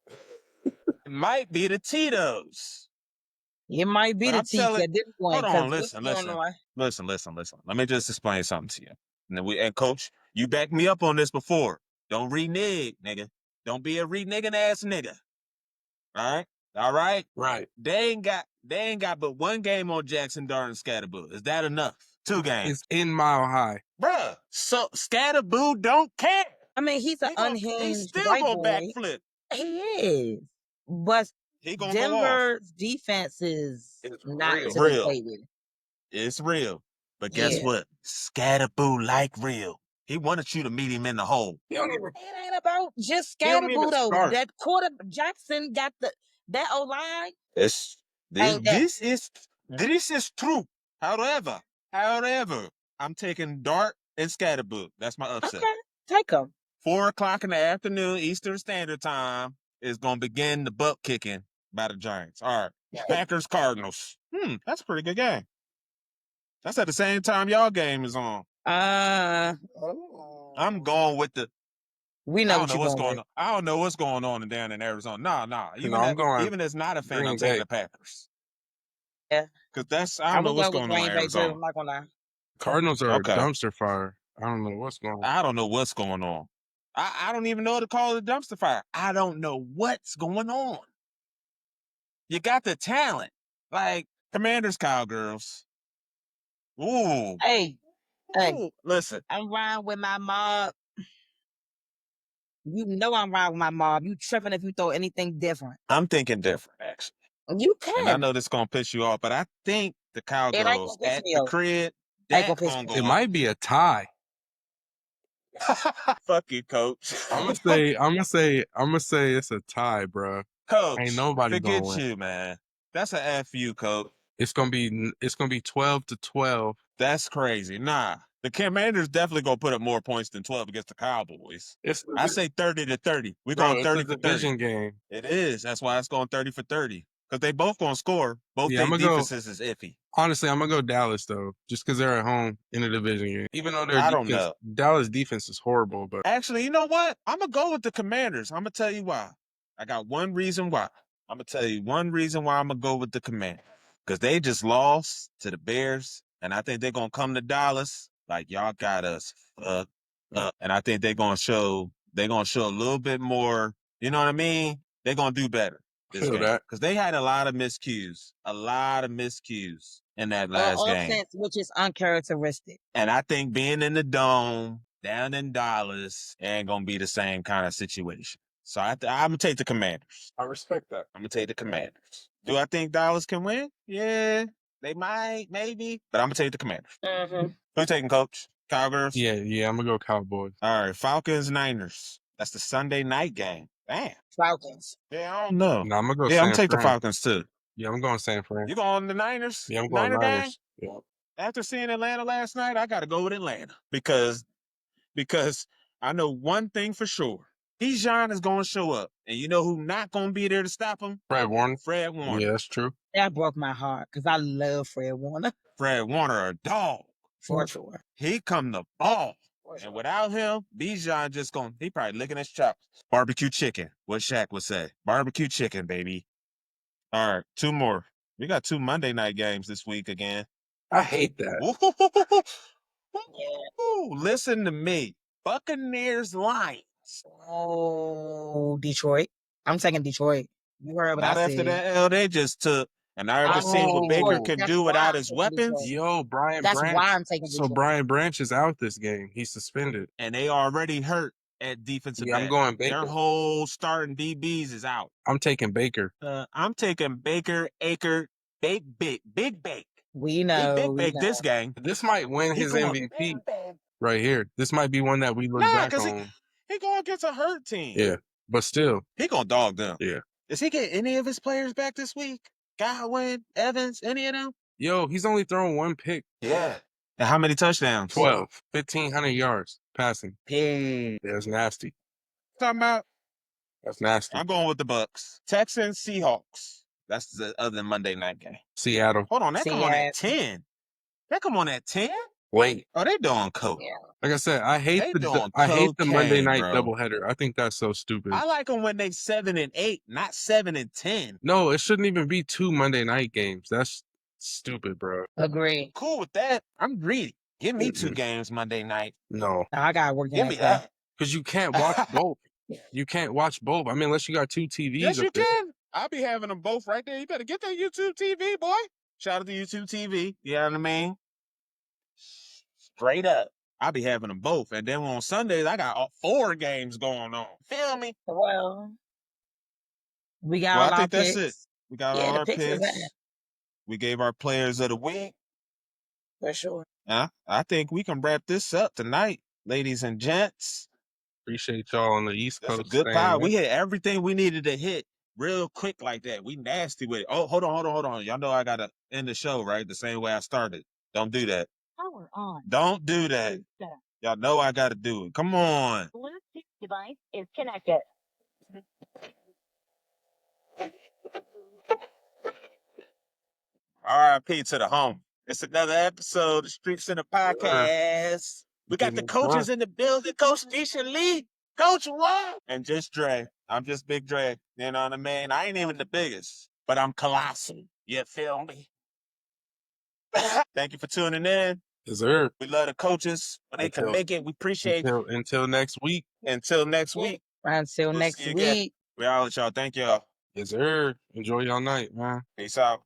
it might be the Tito's. It might be the Tito's at this point. Hold on, listen. Let me just explain something to you. And Coach, you backed me up on this before. Don't renege, nigga. Don't be a reneging ass nigga. All right? Right. They ain't got but 1 game on Jackson Dart and Scatterboo. Is that enough? 2 games. It's in Mile High. Bruh, so Scatterboo don't care. I mean, he's an unhinged He's still white gonna boy. backflip. He is. But Denver's defense is not real. It's real. But guess what? Scatterboo like real. He wanted you to meet him in the hole. It ain't about just Scatterboo, though. That Jackson got that O-line. This is true. However, I'm taking Dart and Scatterboo. That's my upset. Okay, take them. 4 o'clock in the afternoon, Eastern Standard Time, is going to begin the butt kicking by the Giants. All right. Packers, Cardinals. That's a pretty good game. That's at the same time y'all game is on. I'm going with the. We know what's going on. I don't know what's going on down in Arizona. Nah. Even as not a fan, I'm taking the Packers. Yeah. Because I don't know what's going on in Arizona. I'm not going to lie. Cardinals are a dumpster fire. I don't know what's going on. I don't know what's going on. I don't even know what to call it a dumpster fire. I don't know what's going on. You got the talent. Like Commanders, Cowgirls. Ooh. Hey. Listen. I'm riding with my mob. You know I'm riding with my mob. You tripping if you throw anything different. I'm thinking different, actually. You can. And I know this is going to piss you off, but I think the Cowgirls at the crib, it might be a tie. Fuck you, Coach. I'm gonna say it's a tie, bro. Coach, ain't nobody forget gonna win. You, man. That's a F you, Coach. It's gonna be 12-12. That's crazy. Nah, the Commanders definitely gonna put up more points than 12 against the Cowboys. I say 30-30. We're going 30 for 30. Division game. It is. That's why it's going 30 for 30. Because they both gonna score. Both their defenses is iffy. Honestly, I'm gonna go Dallas though, just because they're at home in a division game. Even though I don't know. Dallas defense is horrible, but actually, you know what? I'm gonna go with the Commanders. I'm gonna tell you why. I got one reason why. I'm going to tell you one reason why I'm going to go with the Commanders. Because they just lost to the Bears, and I think they're going to come to Dallas like, y'all got us fucked up. And I think they're going to show a little bit more, you know what I mean? They're going to do better this game. Because they had a lot of miscues in that last game. Upsets, which is uncharacteristic. And I think being in the dome, down in Dallas, ain't going to be the same kind of situation. So I'm going to take the Commanders. I respect that. I'm going to take the Commanders. Do I think Dallas can win? Yeah, they might, maybe. But I'm going to take the Commanders. Mm-hmm. Who you taking, Coach? Cowgirls? Yeah, I'm going to go Cowboys. All right, Falcons-Niners. That's the Sunday night game. Damn. Falcons. Yeah, I don't know. No, I'm going to go San Fran. I'm going to take the Falcons, too. Yeah, I'm going San Fran. You going the Niners? Yeah, I'm going Niners. Yeah. After seeing Atlanta last night, I got to go with Atlanta because I know one thing for sure. Bijan is going to show up. And you know who not going to be there to stop him? Fred Warner. Yeah, that's true. That broke my heart because I love Fred Warner. Fred Warner, a dog. For sure. He come to ball. And without him, Bijan he probably licking his chops. Barbecue chicken, what Shaq would say. Barbecue chicken, baby. All right, 2 more. We got 2 Monday night games this week again. I hate that. Ooh, listen to me. Buccaneers Lions. Oh, Detroit. I'm taking Detroit. You heard what I said. After that L they just took. And I ever seen what Baker can do without his weapons. Yo, Brian Branch. That's why I'm taking Detroit. So Brian Branch is out this game. He's suspended. And they already hurt at defensive back. I'm going Baker. Their whole starting DBs is out. I'm taking Baker. I'm taking Baker, Aker, Big. We know. Big Bake this game. This might win his MVP right here. This might be one that we look back on. He going against a hurt team. Yeah, but still. He going to dog them. Yeah. Does he get any of his players back this week? Godwin, Evans, any of them? Yo, he's only thrown 1 pick. Yeah. And how many touchdowns? 12. 1,500 yards passing. That's nasty. Talking about? That's nasty. I'm going with the Bucks. Texans, Seahawks. That's the other Monday night game. Seattle. Hold on, come on at 10. That come on at 10? Wait. Oh, they doing coke. Yeah. Like I said, I hate the Monday night doubleheader. I think that's so stupid. I like them when they 7 and 8, not 7 and 10. No, it shouldn't even be 2 Monday night games. That's stupid, bro. Agree. Cool with that. I'm greedy. Give me 2 games Monday night. No. I got to work. Give me that. Because you can't watch both. You can't watch both. I mean, unless you got 2 TVs. Yes, you can. I'll be having them both right there. You better get that YouTube TV, boy. Shout out to YouTube TV. You know what I mean? Straight up. I'll be having them both. And then on Sundays, I got 4 games going on. Feel me? Well, we got all I think our that's picks. it. We got all our picks. That. We gave our players of the week. For sure. I think we can wrap this up tonight, ladies and gents. Appreciate y'all on the East Coast. That's a good pod. We hit everything we needed to hit real quick like that. We nasty with it. Oh, hold on. Y'all know I got to end the show, right? The same way I started. Don't do that. Power on. Don't do that. Y'all know I got to do it. Come on. Bluetooth device is connected. RIP to the home. It's another episode of StreetsCenter Podcast. We got the coaches in the building. Coach Nisha Lee. Coach what? And just Dre. I'm just Big Dre. You know what I mean? I ain't even the biggest, but I'm colossal. You feel me? Thank you for tuning in. Yes, sir. We love the coaches. When they can make it, we appreciate it. Until next week. Until next week. Until next week. We all with y'all. Thank y'all. Yes, sir. Enjoy y'all night, man. Peace out.